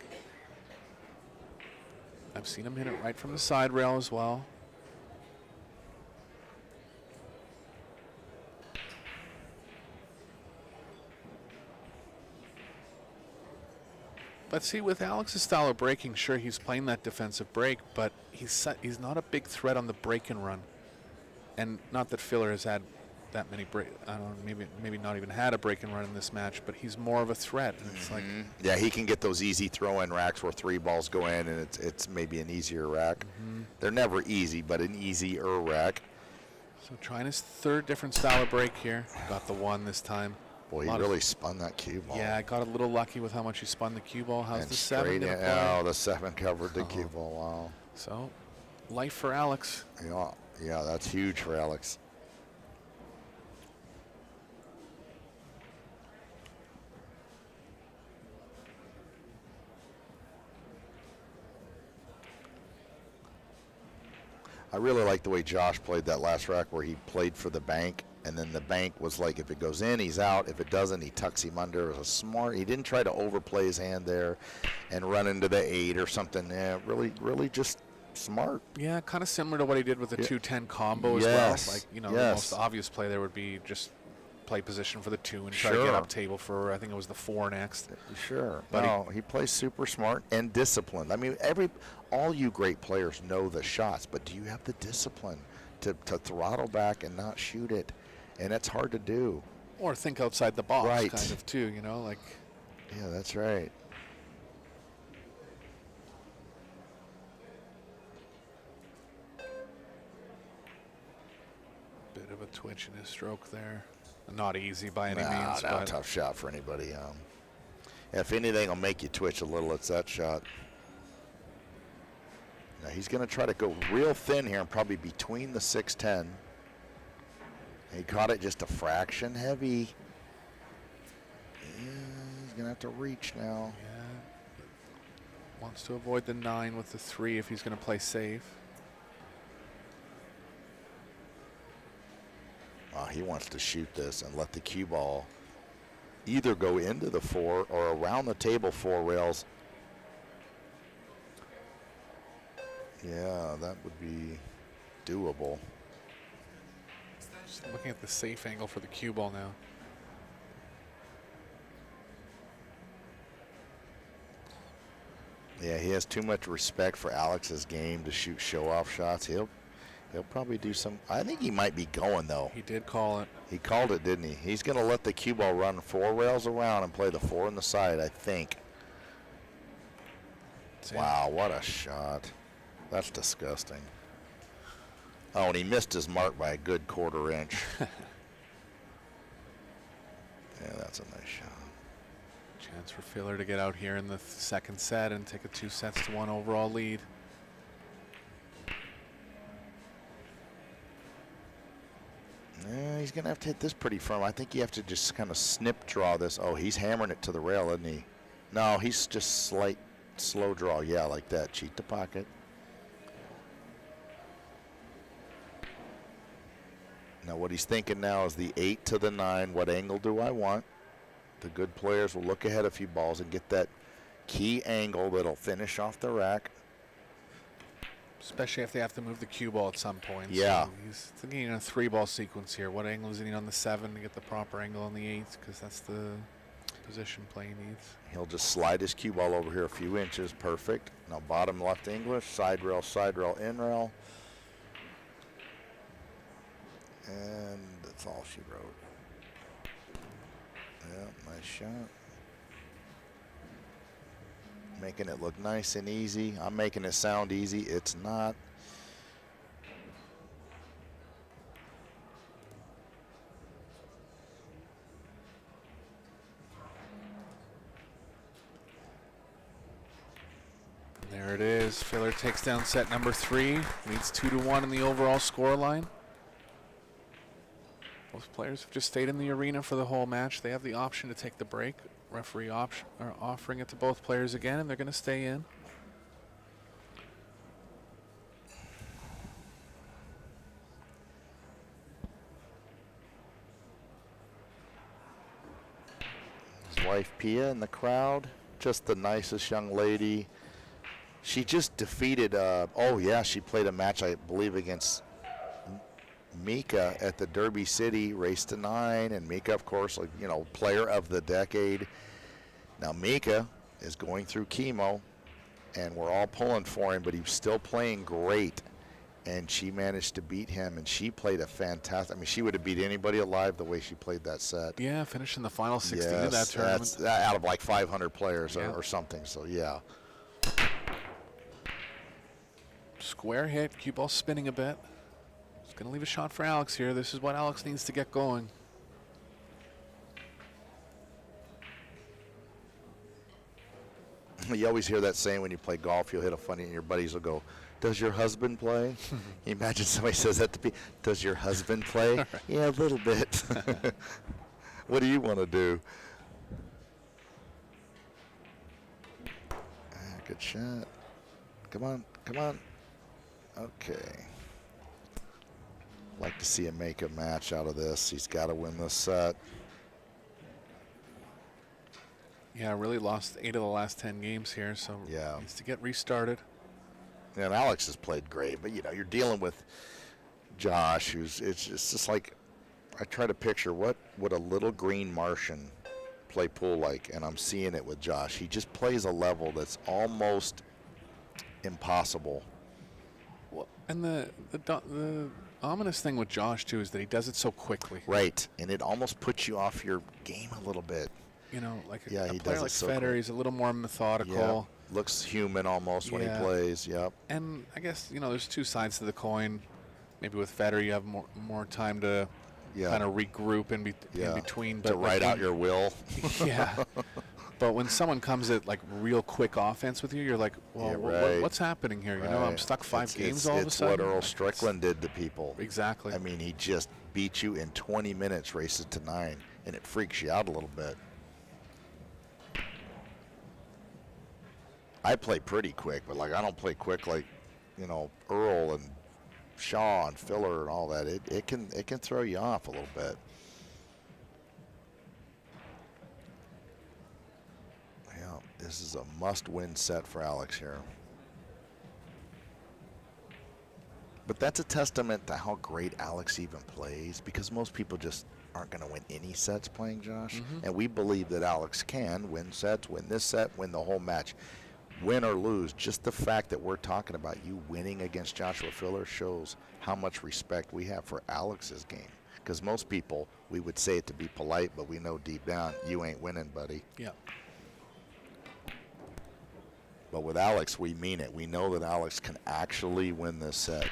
I've seen him hit it right from the side rail as well. But see, with Alex's style of breaking, sure, he's playing that defensive break, but he's not a big threat on the break and run. And not that Filler has had that many break. I don't know, maybe not even had a break and run in this match, but he's more of a threat. And it's like, yeah, he can get those easy throw-in racks where 3 balls go in, and it's maybe an easier rack. They're never easy, but an easier rack. so trying his third different style of break here. Got the 1 this time. Boy, he really spun that cue ball. Yeah, I got a little lucky with how much he spun the cue ball. How's and the 7 going to play? Oh, the 7 covered the cue ball. Wow. So, life for Alex. Yeah, that's huge for Alex. I really like the way Josh played that last rack where he played for the bank, and then the bank was like, if it goes in, he's out. If it doesn't, he tucks him under. It was a smart. He didn't try to overplay his hand there and run into the 8 or something. Yeah, really just smart. Yeah, kind of similar to what he did with the 2-10 combo as well. Like, the most obvious play there would be just play position for the 2 and try to get up table for, I think it was the 4 next. Sure. But he plays super smart and disciplined. I mean, all you great players know the shots, but do you have the discipline to throttle back and not shoot it? And that's hard to do. Or think outside the box, kind of, too, like. Yeah, that's right. Bit of a twitch in his stroke there. Not easy by any means. No, tough shot for anybody. If anything will make you twitch a little, it's that shot. Now he's going to try to go real thin here and probably between the 6-10. He caught it just a fraction heavy. Yeah, he's going to have to reach now. Yeah. Wants to avoid the 9 with the 3 if he's going to play safe. He wants to shoot this and let the cue ball either go into the 4 or around the table 4 rails. Yeah, that would be doable. Just looking at the safe angle for the cue ball now. Yeah, he has too much respect for Alex's game to shoot show-off shots. He'll probably do some. I think he might be going, though. He did call it. He called it, didn't he? He's going to let the cue ball run 4 rails around and play the 4 on the side, I think. Wow, what a shot. That's disgusting. Oh, and he missed his mark by a good 1/4 inch. Yeah, that's a nice shot. Chance for Filler to get out here in the second set and take a 2-1 overall lead. Yeah, he's going to have to hit this pretty firm. I think you have to just kind of snip draw this. Oh, he's hammering it to the rail, isn't he? No, he's just slight slow draw. Yeah, like that. Cheat the pocket. Now what he's thinking now is the 8 to the 9. What angle do I want? The good players will look ahead a few balls and get that key angle that'll finish off the rack. Especially if they have to move the cue ball at some point. Yeah. So he's thinking in a 3-ball sequence here. What angle does he need on the 7 to get the proper angle on the 8? Because that's the position play he needs. He'll just slide his cue ball over here a few inches. Perfect. Now bottom left English, side rail, in rail. And that's all she wrote. Yeah, nice shot. Making it look nice and easy. I'm making it sound easy. It's not. There it is. Filler takes down set number 3. Leads 2-1 in the overall score line. Both players have just stayed in the arena for the whole match. They have the option to take the break. Referee offering it to both players again, and they're going to stay in. His wife Pia in the crowd, just the nicest young lady. She just defeated, she played a match, I believe, against Mika at the Derby City race to 9, and Mika, of course, player of the decade. Now Mika is going through chemo, and we're all pulling for him, but he's still playing great. And she managed to beat him, and she played a fantastic. I mean, she would have beat anybody alive the way she played that set. Yeah, finishing the final 16 of that tournament. That's out of like 500 players or something. So yeah. Square hit, cue ball spinning a bit. It's going to leave a shot for Alex here. This is what Alex needs to get going. You always hear that saying when you play golf, you'll hit a funny and your buddies will go, does your husband play? You imagine somebody says that to me, does your husband play? Right. Yeah, a little bit. What do you want to do? Good shot. Come on, come on. Okay. Like to see him make a match out of this. He's got to win this set. Yeah, really lost 8 of the last 10 games here, so yeah, needs to get restarted. Yeah, and Alex has played great, but you know, you're dealing with Josh, who's it's just like I try to picture what would a little green Martian play pool like, and I'm seeing it with Josh. He just plays a level that's almost impossible. Well, and the ominous thing with Josh too is that he does it so quickly. Right, and it almost puts you off your game a little bit. You know, like yeah, a he player does like so Federer, cool. he's a little more methodical. Yeah. Looks human almost when he plays. Yep. And I guess, you know, there's two sides to the coin. Maybe with Federer you have more time to kind of regroup in between. But to write out your will. Yeah. But when someone comes at like real quick offense with you, you're like, well, what's happening here? You know, I'm stuck 5 games all of a sudden. It's what Earl Strickland did to people. Exactly. I mean, he just beat you in 20 minutes, races to 9, and it freaks you out a little bit. I play pretty quick, but like I don't play quick like, you know, Earl and Shaw and Filler and all that. It can throw you off a little bit. Yeah, this is a must-win set for Alex here. But that's a testament to how great Alex even plays, because most people just aren't going to win any sets playing Josh. And we believe that Alex can win sets, win this set, win the whole match. Win or lose, just the fact that we're talking about you winning against Joshua Filler shows how much respect we have for Alex's game. Because most people, we would say it to be polite, but we know deep down, you ain't winning, buddy. Yeah. But with Alex, we mean it. We know that Alex can actually win this set.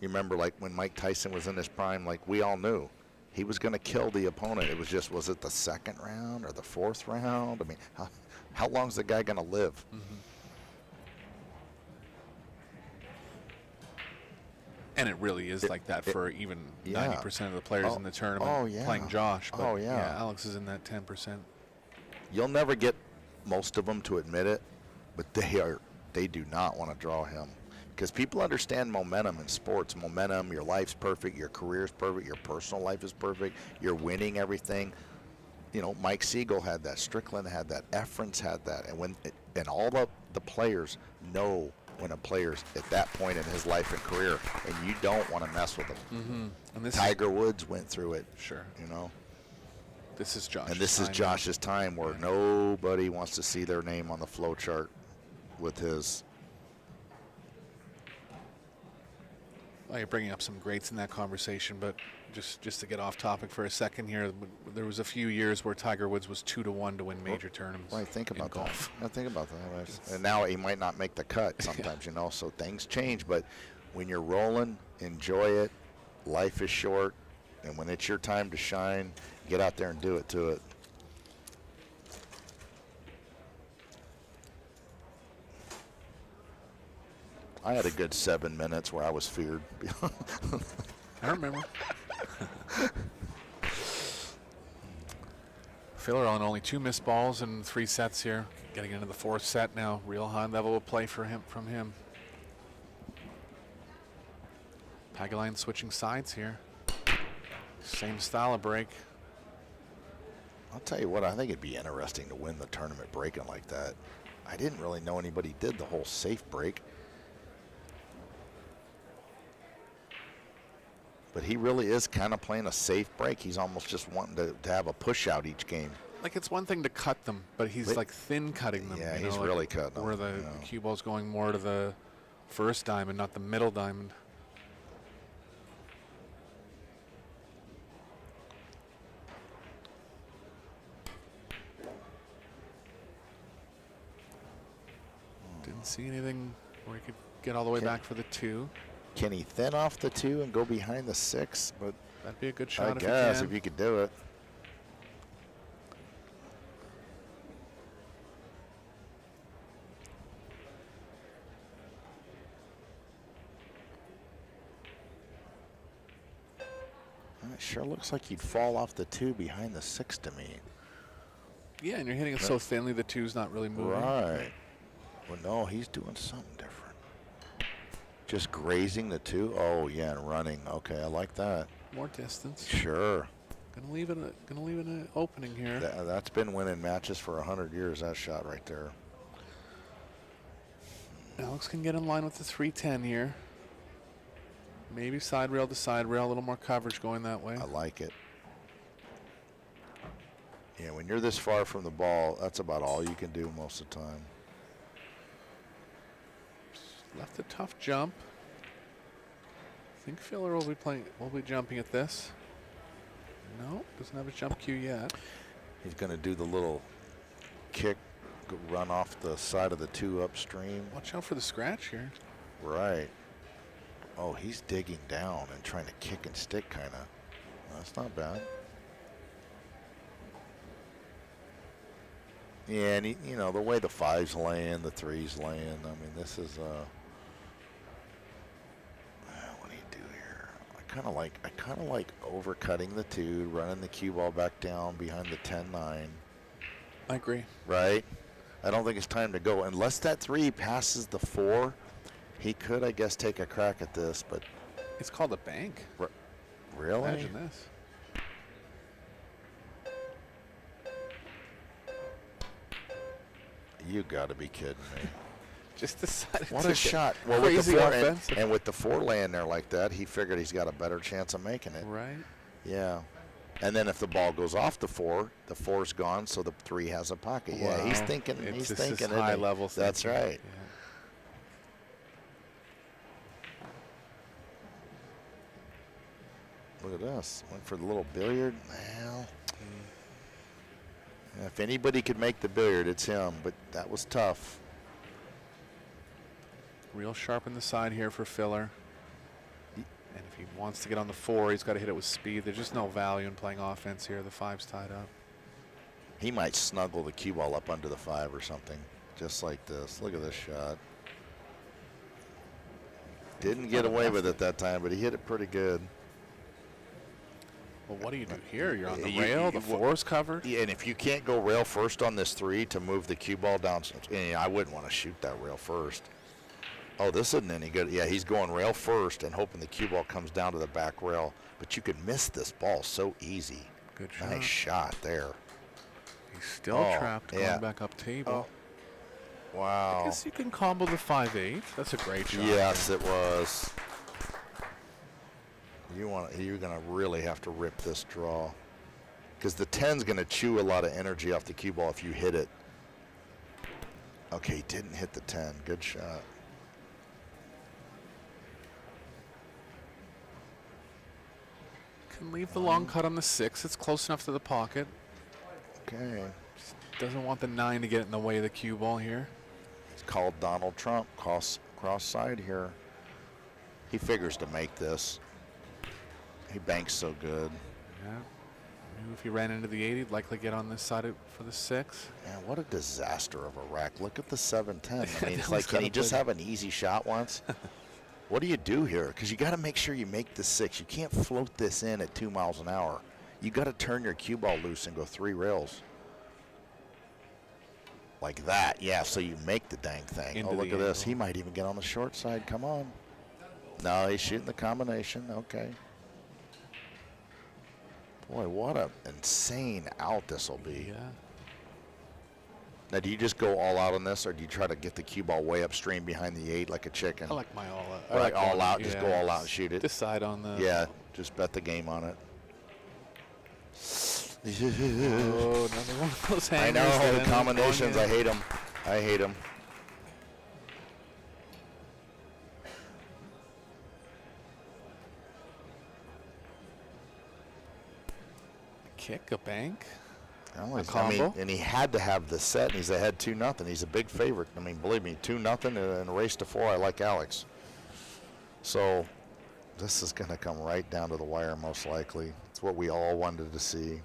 You remember, like, when Mike Tyson was in his prime, like, we all knew he was going to kill the opponent. It was just, was it the 2nd round or the 4th round? I mean, how long is the guy going to live? And it really is like that for even 90% of the players in the tournament playing Josh. But yeah, Alex is in that 10%. You'll never get most of them to admit it, but they do not want to draw him. Because people understand momentum in sports. Momentum, your life's perfect, your career's perfect, your personal life is perfect, you're winning everything. You know, Mike Siegel had that, Strickland had that, Efrins had that, and all the players know when a player's at that point in his life and career, and you don't want to mess with them. And Tiger Woods went through it. Sure. You know. This is Josh's And this is Josh's time where nobody wants to see their name on the flow chart with his. Well, you're bringing up some greats in that conversation, but just to get off topic for a second here, there was a few years where Tiger Woods was 2-1 to win major tournaments. Right, think about golf. I think about that. And now he might not make the cut sometimes, you know, so things change. But when you're rolling, enjoy it. Life is short, and when it's your time to shine, get out there and do it to it. I had a good 7 minutes where I was feared. I remember. Filler on only 2 missed balls in 3 sets here. Getting into the 4th set now. Real high level of play from him. Pagulayan switching sides here. Same style of break. I'll tell you what, I think it'd be interesting to win the tournament breaking like that. I didn't really know anybody did the whole safe break. But he really is kind of playing a safe break. He's almost just wanting to have a push out each game. Like, it's one thing to cut them, but he's like thin cutting them. Yeah, you he's know, really like cutting them. Where the cue ball's going more to the first diamond, not the middle diamond. Didn't see anything where he could get all the way back for the 2. Can he thin off the 2 and go behind the 6? But that'd be a good shot. I guess if you could do it. Sure looks like you'd fall off the 2 behind the 6 to me. Yeah, and you're hitting it so thinly, the 2's not really moving. Right. Well, no, he's doing something different. Just grazing the 2. Oh, yeah, and running. Okay, I like that. More distance. Sure. Gonna leave an opening here. That's been winning matches for 100 years, that shot right there. Alex can get in line with the 310 here. Maybe side rail to side rail, a little more coverage going that way. I like it. Yeah, when you're this far from the ball, that's about all you can do most of the time. Left a tough jump. I think Filler will be jumping at this. No, doesn't have a jump cue yet. He's going to do the little kick, run off the side of the 2 upstream. Watch out for the scratch here. Right. Oh, he's digging down and trying to kick and stick, kind of. That's not bad. Yeah, and you know, the way the 5's laying, the 3's laying, I mean, this is, what do you do here? I kind of like overcutting the 2, running the cue ball back down behind the 10-9. I agree. Right? I don't think it's time to go. Unless that 3 passes the 4, he could, I guess, take a crack at this, but. It's called a bank. Really? Imagine this. You got to be kidding me. Just decided What to a shot. Well, crazy with the 4 offense. and with the 4 laying there like that, he figured he's got a better chance of making it. Right. Yeah. And then if the ball goes off the 4, the 4's gone, so the 3 has a pocket. Wow. Yeah, he's thinking. It's He's just thinking. high level. That's thinking. right. Yeah. Look at this. Went for the little billiard. Well, if anybody could make the billiard, it's him. But that was tough. Real sharp in the side here for Filler. And if he wants to get on the 4, he's got to hit it with speed. There's just no value in playing offense here. The 5's tied up. He might snuggle the cue ball up under the 5 or something, just like this. Look at this shot. Didn't get away with it that time, but he hit it pretty good. Well, what do you do here? You're on the You- rail. you- The 4's covered. Yeah, and if you can't go rail first on this 3 to move the cue ball down, and I wouldn't want to shoot that rail first. Oh, this isn't any good. Yeah, he's going rail first and hoping the cue ball comes down to the back rail. But you could miss this ball so easy. Good shot. Nice shot there. He's still Oh, trapped yeah. going back up table. Oh. Wow. I guess you can combo the 5-8. That's a great shot. Yes, it was. You're gonna really have to rip this draw, because the 10's gonna chew a lot of energy off the cue ball if you hit it. Okay, he didn't hit the 10. Good shot. Can leave the long cut on the 6. It's close enough to the pocket. Okay. Just doesn't want the 9 to get in the way of the cue ball here. He's called Donald Trump cross side here. He figures to make this. He banks so good. Yeah. Maybe if he ran into the 8, he'd likely get on this side for the 6. Man, what a disaster of a rack. Look at the 7-10. I mean, it's That like, was can he kinda just big. have an easy shot once? What do you do here? Because you got to make sure you make the 6. You can't float this in at 2 miles an hour. You got to turn your cue ball loose and go 3 rails. Like that, yeah, so you make the dang thing. Into Oh, look the at this. angle. He might even get on the short side. Come on. No, he's shooting the combination. Okay. Boy, what an insane out this will be. Yeah. Now, do you just go all out on this, or do you try to get the cue ball way upstream behind the 8 like a chicken? I like my all out. Or like all going- out, just go all out and shoot it. Decide on the. Yeah, just bet the game on it. Oh, another one of those I hangers. know, that the end up going combinations, in. I hate them. I hate them. Kick, a bank. Well, A I mean, combo? and he had to have the set, and he's ahead 2-0. He's a big favorite. I mean, believe me, 2-0 in a race to 4. I like Alex. So this is going to come right down to the wire, most likely. It's what we all wanted to see.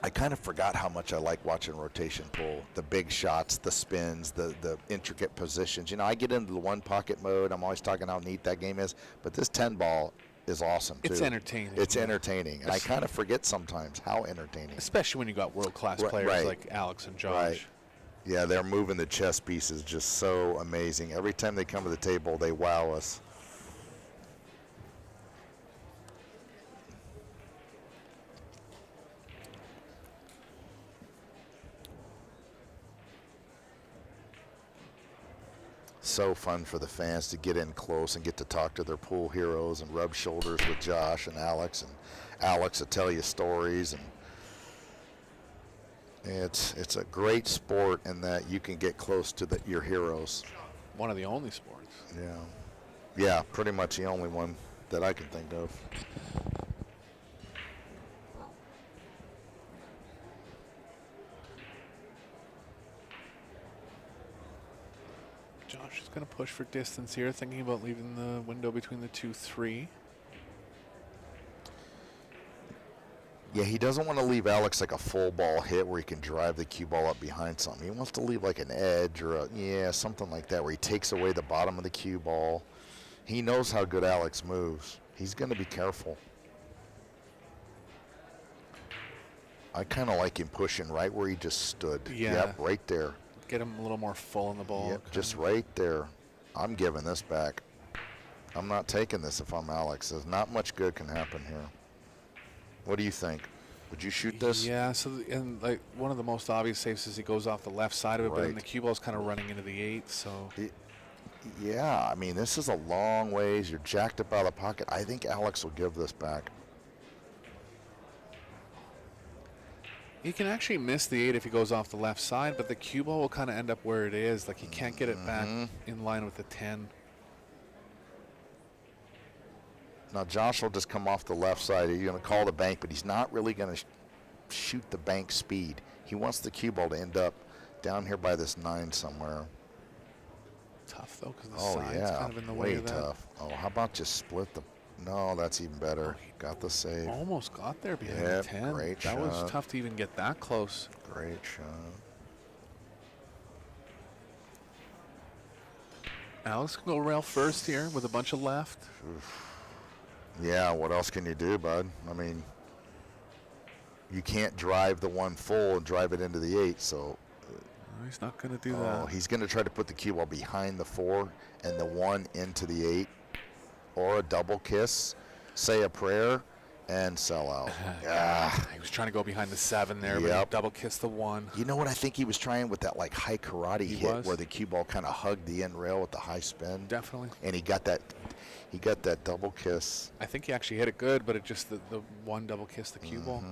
I kind of forgot how much I like watching rotation pool. The big shots, the spins, the intricate positions. You know, I get into the one pocket mode. I'm always talking how neat that game is. But this 10 ball is awesome, too. It's entertaining. It's entertaining. And I kind of forget sometimes how entertaining. Especially when you got world-class players like Alex and Josh. Right. Yeah, they're moving the chess pieces just so amazing. Every time they come to the table, they wow us. So fun for the fans to get in close and get to talk to their pool heroes and rub shoulders with Josh and Alex will tell you stories, and it's a great sport in that you can get close to your heroes. One of the only sports. Yeah, pretty much the only one that I can think of. Josh is going to push for distance here, thinking about leaving the window between the 2-3. Yeah, he doesn't want to leave Alex like a full ball hit where he can drive the cue ball up behind something. He wants to leave like an edge or something like that where he takes away the bottom of the cue ball. He knows how good Alex moves. He's going to be careful. I kind of like him pushing right where he just stood. Yeah. Yep, right there. Get him a little more full in the ball. Yep, just right there. I'm giving this back. I'm not taking this if I'm Alex. There's not much good can happen here. What do you think? Would you shoot this? Yeah, so and like one of the most obvious safes is he goes off the left side of it, but then Right. the cue ball's kind of running into the 8, so. Yeah, I mean, this is a long ways. You're jacked up out of the pocket. I think Alex will give this back. He can actually miss the 8 if he goes off the left side, but the cue ball will kind of end up where it is. Like he can't get it back in line with the 10. Now, Josh will just come off the left side. He's going to call the bank, but he's not really going to shoot the bank speed. He wants the cue ball to end up down here by this 9 somewhere. Tough, though, because the side's kind of in the way way of that. tough. Oh, how about just split the... No, that's even better. Got the save. Almost got there behind Yep, the 10. great That shot. was tough to even get that close. Great shot. Alex can go rail first here with a bunch of left. Yeah, what else can you do, bud? I mean, you can't drive the 1 full and drive it into the 8, so... No, he's not going to do that. He's going to try to put the cue ball behind the 4 and the 1 into the 8, or a double kiss, say a prayer, and sell out. He was trying to go behind the 7 there, but he Yep. double kissed the 1. You know what I think he was trying with that like high karate He hit was. where the cue ball kind of hugged the end rail with the high spin? Definitely. And he got that double kiss. I think he actually hit it good, but it just the 1 double kissed the cue ball.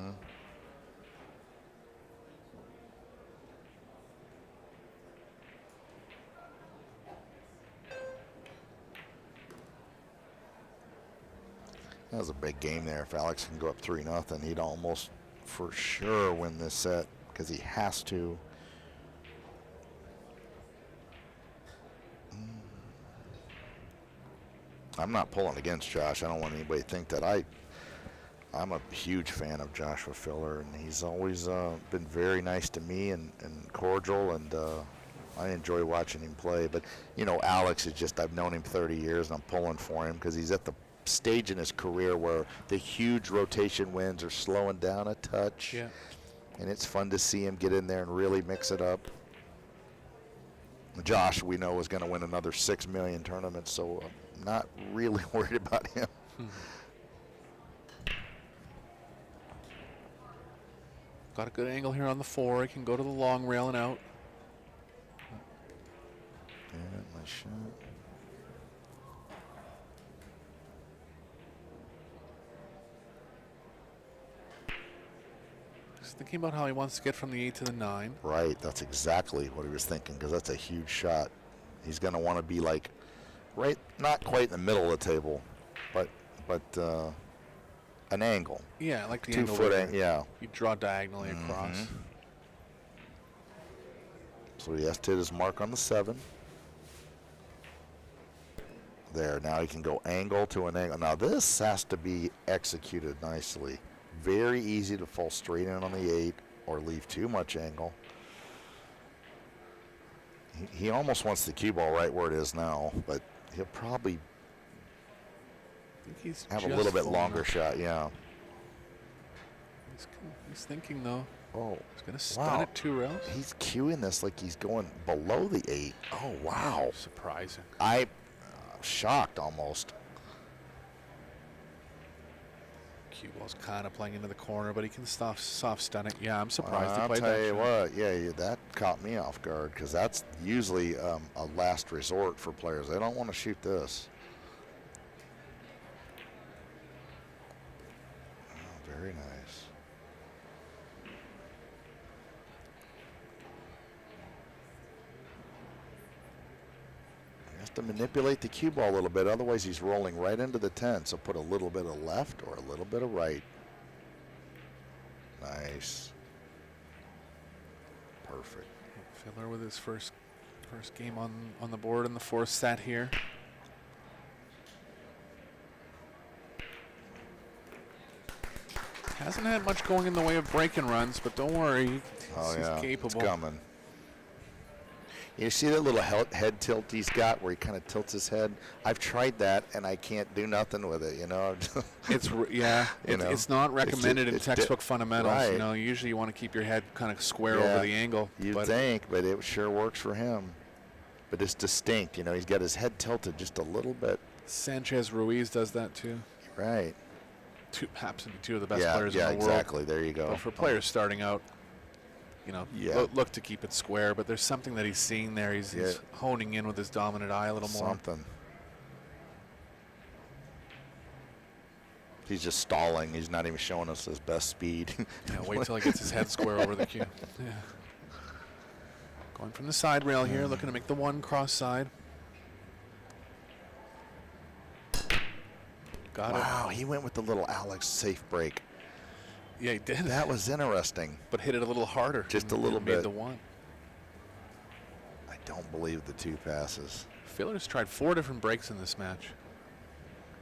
That was a big game there. If Alex can go up 3-0, he'd almost for sure win this set because he has to. I'm not pulling against Josh. I don't want anybody to think that I'm a huge fan of Joshua Filler, and he's always been very nice to me and cordial, and I enjoy watching him play. But, you know, Alex is just, I've known him 30 years, and I'm pulling for him because he's at the stage in his career where the huge rotation wins are slowing down a touch. Yeah. And it's fun to see him get in there and really mix it up. Josh, we know, is going to win another 6 million tournaments, so I'm not really worried about him. Got a good angle here on the 4. He can go to the long rail and out. Yeah, nice shot. Just thinking about how he wants to get from the 8 to the 9. Right, that's exactly what he was thinking, because that's a huge shot. He's going to want to be like right, not quite in the middle of the table, but an angle. Yeah, like the 2 angle foot where angle, yeah. you draw diagonally across. So he has to hit his mark on the 7. There, now he can go angle to an angle. Now this has to be executed nicely. very easy to fall straight in on the 8 or leave too much angle. He almost wants the cue ball right where it is now, but he'll probably have a little bit longer shot, yeah. He's thinking, though. Oh, he's going to stun at 2 rails. He's cueing this like he's going below the 8. Oh, wow. Surprising. I'm shocked almost. Cue ball's kind of playing into the corner, but he can soft stun it. Yeah, I'm surprised he I'll played tell that you shot. what, yeah, that caught me off guard because that's usually a last resort for players. They don't want to shoot this. Oh, very nice. He has to manipulate the cue ball a little bit, otherwise he's rolling right into the 10. So put a little bit of left or a little bit of right. Nice. Perfect. Filler with his first game on the board in the 4th set here. Hasn't had much going in the way of break and runs, but don't worry, he's capable. It's coming. You see that little head tilt he's got where he kind of tilts his head? I've tried that, and I can't do nothing with it, you know? It's not recommended in textbook fundamentals. Right. You know, usually you want to keep your head kind of square over the angle. You'd think, but it sure works for him. But it's distinct, you know, he's got his head tilted just a little bit. Sanchez Ruiz does that too. Right. Happens to be 2 of the best players in the world. Yeah, exactly. There you go. But for players starting out, you know, look to keep it square, but there's something that he's seeing there. He's honing in with his dominant eye a little more. Something. He's just stalling. He's not even showing us his best speed. Yeah, wait till he gets his head square over the cue. Yeah. Going from the side rail here, looking to make the 1 cross side. Got it. Wow, he went with the little Alex safe break. Yeah, he did. That was interesting. But hit it a little harder. Just a little bit. Made the 1. I don't believe the 2 passes. Filler's tried 4 different breaks in this match.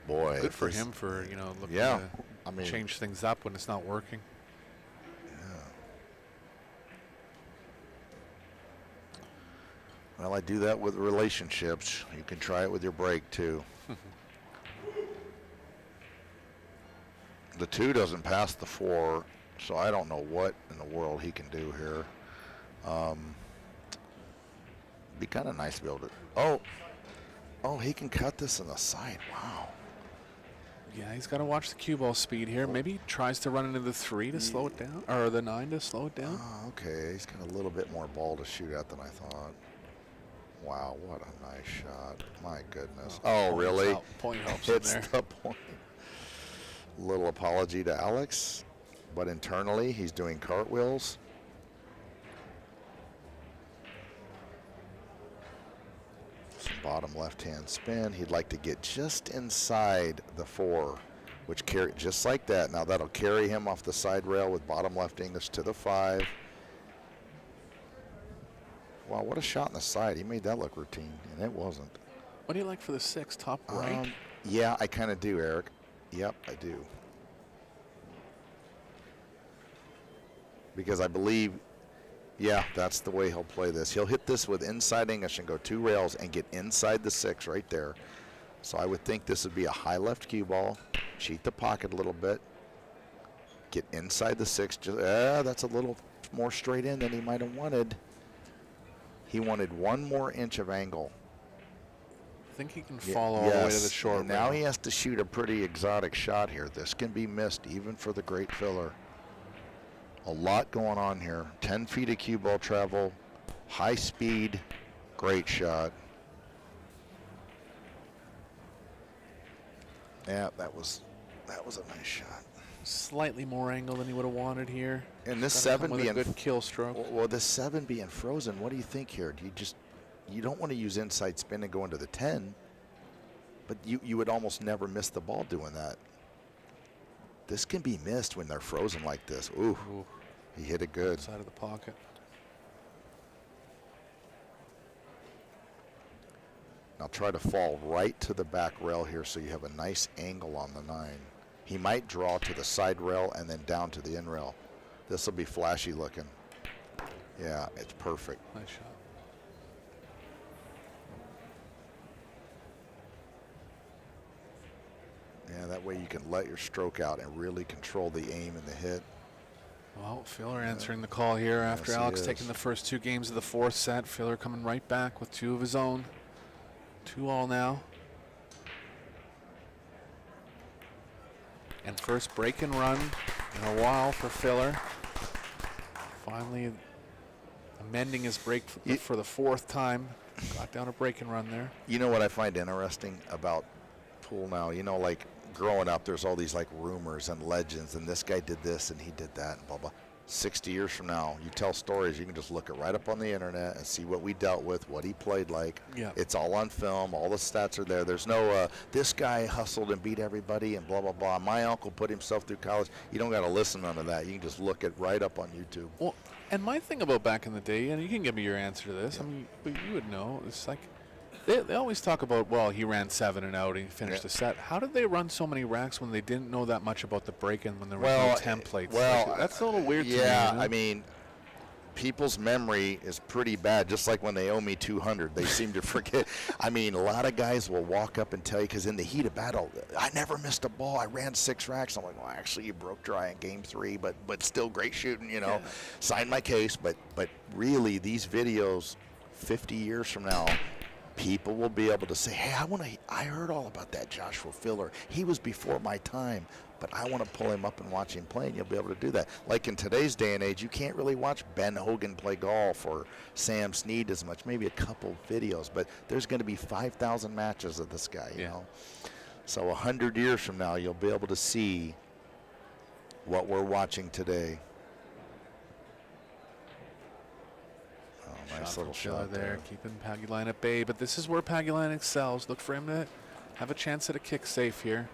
Boy. Good for him for, you know, looking to change things up when it's not working. Yeah. Well, I do that with relationships. You can try it with your break, too. The 2 doesn't pass the 4, so I don't know what in the world he can do here. Be kind of nice to be able to. Oh, he can cut this in the side. Wow. Yeah, he's got to watch the cue ball speed here. Maybe he tries to run into the 3 to slow it down, or the 9 to slow it down. Oh, okay. He's got a little bit more ball to shoot at than I thought. Wow, what a nice shot. My goodness. Oh, really? Point helps It's in there. the point. Little apology to Alex, but internally he's doing cartwheels. Some bottom left-hand spin. He'd like to get just inside the 4, which carry just like that. Now that'll carry him off the side rail with bottom left English to the 5. Wow, what a shot in the side. He made that look routine, and it wasn't. What do you like for the 6, top right? Yeah, I kind of do, Eric. Yep, I do. Because I believe, that's the way he'll play this. He'll hit this with inside English and go 2 rails and get inside the 6 right there. So I would think this would be a high left cue ball, cheat the pocket a little bit, get inside the 6. That's a little more straight in than he might have wanted. He wanted 1 more inch of angle. I think he can fall all the way to the short. And now he has to shoot a pretty exotic shot here. This can be missed even for the great filler. A lot going on here. 10 feet of cue ball travel, high speed, great shot. Yeah, that was a nice shot. Slightly more angle than he would have wanted here. And this 7 being a good kill stroke. Well, this 7 being frozen, what do you think here? Do you don't want to use inside spin and go into the 10, but you would almost never miss the ball doing that. This can be missed when they're frozen like this. Ooh. He hit it good. Side of the pocket. Now try to fall right to the back rail here so you have a nice angle on the 9. He might draw to the side rail and then down to the in rail. This will be flashy looking. Yeah, it's perfect. Nice shot. Yeah, that way you can let your stroke out and really control the aim and the hit. Well, Filler answering the call here after Yes, he Alex is. taking the first 2 games of the 4th set. Filler coming right back with 2 of his own. 2-all now. And first break and run in a while for Filler. Finally amending his break for the 4th time. Got down a break and run there. You know what I find interesting about pool now? You know, like growing up, there's all these like rumors and legends, and this guy did this and he did that and blah, blah. 60 years from now, you tell stories, you can just look it right up on the internet and see what we dealt with, what he played like. Yeah. It's all on film. All the stats are there. There's no, this guy hustled and beat everybody and blah, blah, blah. My uncle put himself through college. You don't got to listen to none of that. You can just look it right up on YouTube. Well, and my thing about back in the day, and you can give me your answer to this, I mean, but you would know, it's like, they always talk about, well, he ran 7 and out and he finished the set. How did they run so many racks when they didn't know that much about the break-in, when there was no templates? Well, like, that's a little weird to me. Yeah, You know? I mean, people's memory is pretty bad, just like when they owe me 200. They seem to forget. I mean, a lot of guys will walk up and tell you, because in the heat of battle, I never missed a ball. I ran 6 racks. I'm like, well, actually, you broke dry in game 3, but still great shooting, you know. Yeah. Signed my case, but really, these videos, 50 years from now, people will be able to say, hey, I heard all about that Joshua Filler. He was before my time, but I want to pull him up and watch him play, and you'll be able to do that. Like in today's day and age, you can't really watch Ben Hogan play golf or Sam Snead as much, maybe a couple videos, but there's going to be 5,000 matches of this guy, you know. So 100 years from now, you'll be able to see what we're watching today. Nice little shot there, keeping Pagulayan at bay. But this is where Pagulayan excels. Look for him to have a chance at a kick safe here.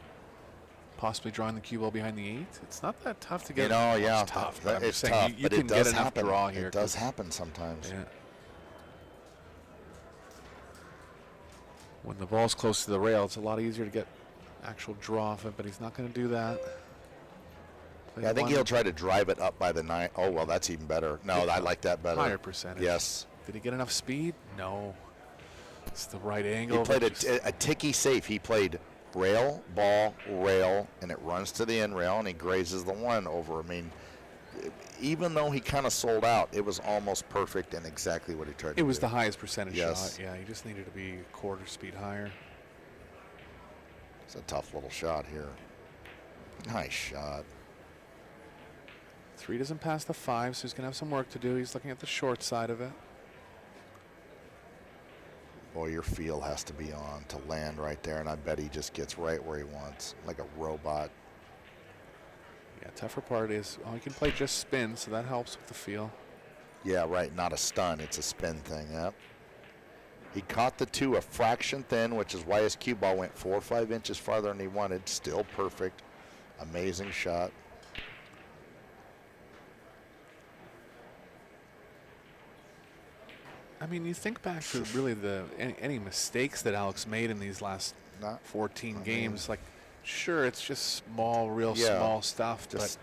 Possibly drawing the cue ball behind the 8. It's not that tough to get. You know, yeah, it's tough. But I'm it's saying tough, you but can it does get enough happen. draw here. It does happen sometimes. Yeah. When the ball's close to the rail, it's a lot easier to get actual draw of it, but he's not going to do that. Yeah, I think he'll try to drive it up by the 9. Oh, well, that's even better. No, I like that better. Higher percentage. Yes. Did he get enough speed? No. It's the right angle. He played a ticky safe. He played rail, ball, rail, and it runs to the end rail, and he grazes the 1 over. I mean, even though he kind of sold out, it was almost perfect and exactly what he tried to do. It was the highest percentage Yes. shot. Yeah, he just needed to be a quarter speed higher. It's a tough little shot here. Nice shot. 3 doesn't pass the 5, so he's going to have some work to do. He's looking at the short side of it. Boy, your feel has to be on to land right there, and I bet he just gets right where he wants, like a robot. Yeah, tougher part is, he can play just spin, so that helps with the feel. Yeah, right, not a stun, it's a spin thing, yep. He caught the 2 a fraction thin, which is why his cue ball went 4 or 5 inches farther than he wanted. Still perfect. Amazing shot. I mean, you think back to really any mistakes that Alex made in these last 14 games. Like, sure, it's just small, real small stuff, but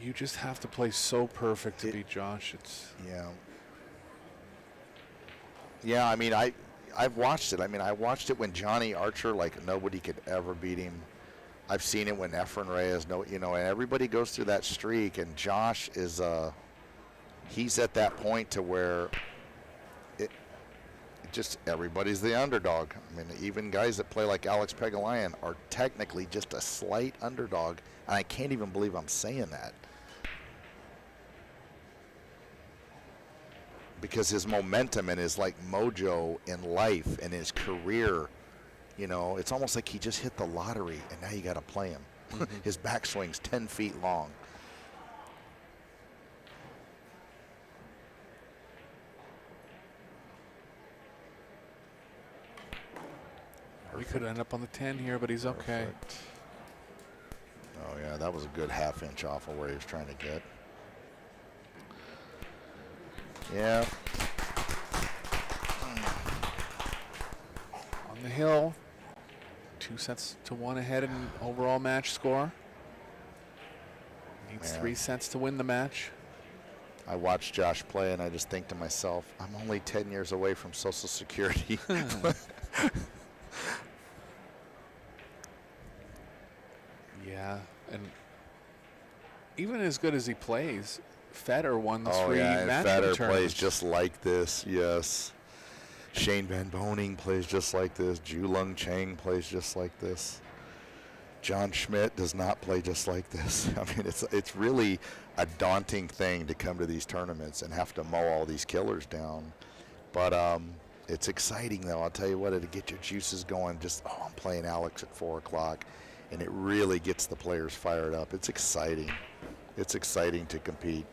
you just have to play so perfect to beat Josh. It's yeah. I mean, I've watched it. I mean, I watched it when Johnny Archer, like nobody could ever beat him. I've seen it when Efren Reyes, and everybody goes through that streak, and Josh is he's at that point to where just everybody's the underdog. I mean, even guys that play like Alex Pagulayan are technically just a slight underdog, and I can't even believe I'm saying that. Because his momentum and his like mojo in life and his career, it's almost like he just hit the lottery, and now you got to play him. Mm-hmm. His backswing's 10 feet long. We could end up on the 10 here, but he's okay. Perfect. Oh, yeah, that was a good half-inch off of where he was trying to get. Yeah. On the hill, 2-1 ahead in overall match score. Needs 3 sets to win the match. I watch Josh play, and I just think to myself, I'm only 10 years away from Social Security. Yeah, and even as good as he plays, Federer won the Oh, three yeah, match and Federer tournaments. plays just like this, yes. Shane Van Boening plays just like this. Ju Lung Chang plays just like this. John Schmidt does not play just like this. I mean, it's really a daunting thing to come to these tournaments and have to mow all these killers down. But it's exciting, though. I'll tell you what, it'll get your juices going. Just, I'm playing Alex at 4 o'clock. And it really gets the players fired up. It's exciting. It's exciting to compete.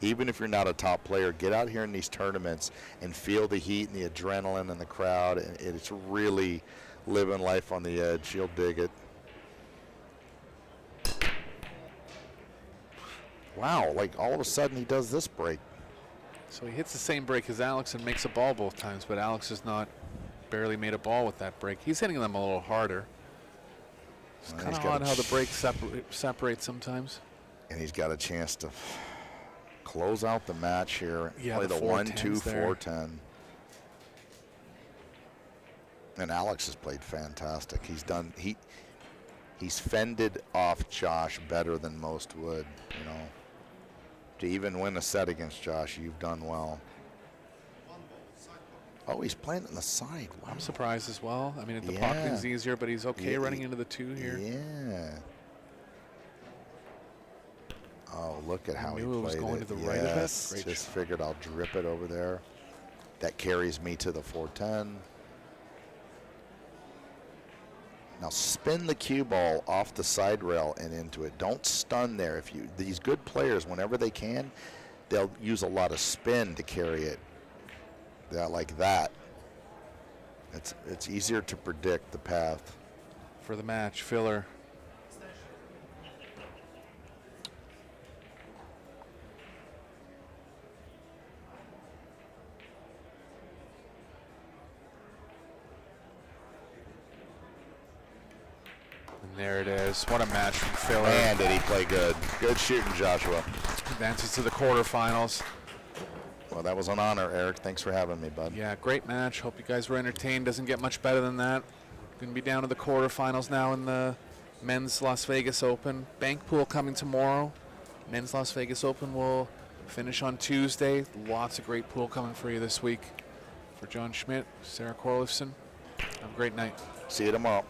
Even if you're not a top player, get out here in these tournaments and feel the heat and the adrenaline and the crowd. And it's really living life on the edge. You'll dig it. Wow, like all of a sudden he does this break. So he hits the same break as Alex and makes a ball both times, but Alex has not barely made a ball with that break. He's hitting them a little harder. It's kind of odd how the break separates sometimes. And he's got a chance to close out the match here. Yeah, play the the 1-2, 4-10. And Alex has played fantastic. He's fended off Josh better than most would, you know. To even win a set against Josh, you've done well. Oh, he's playing it on the side. Wow. I'm surprised as well. I mean, the pocketing's easier, but he's okay running into the 2 here. Yeah. Oh, look at how he knew it was played going it. to the right of it. Yes, Great just shot. figured I'll drip it over there. That carries me to the 410. Now spin the cue ball off the side rail and into it. Don't stun there. These good players, whenever they can, they'll use a lot of spin to carry it. Like that. It's easier to predict the path. For the match, filler. And there it is. What a match from filler. Man, did he play good. Good shooting, Joshua. Advances to the quarterfinals. Well, that was an honor, Eric. Thanks for having me, bud. Yeah, great match. Hope you guys were entertained. Doesn't get much better than that. Going to be down to the quarterfinals now in the Men's Las Vegas Open. Bank pool coming tomorrow. Men's Las Vegas Open will finish on Tuesday. Lots of great pool coming for you this week. For John Schmidt, Sarah Corlifson, have a great night. See you tomorrow.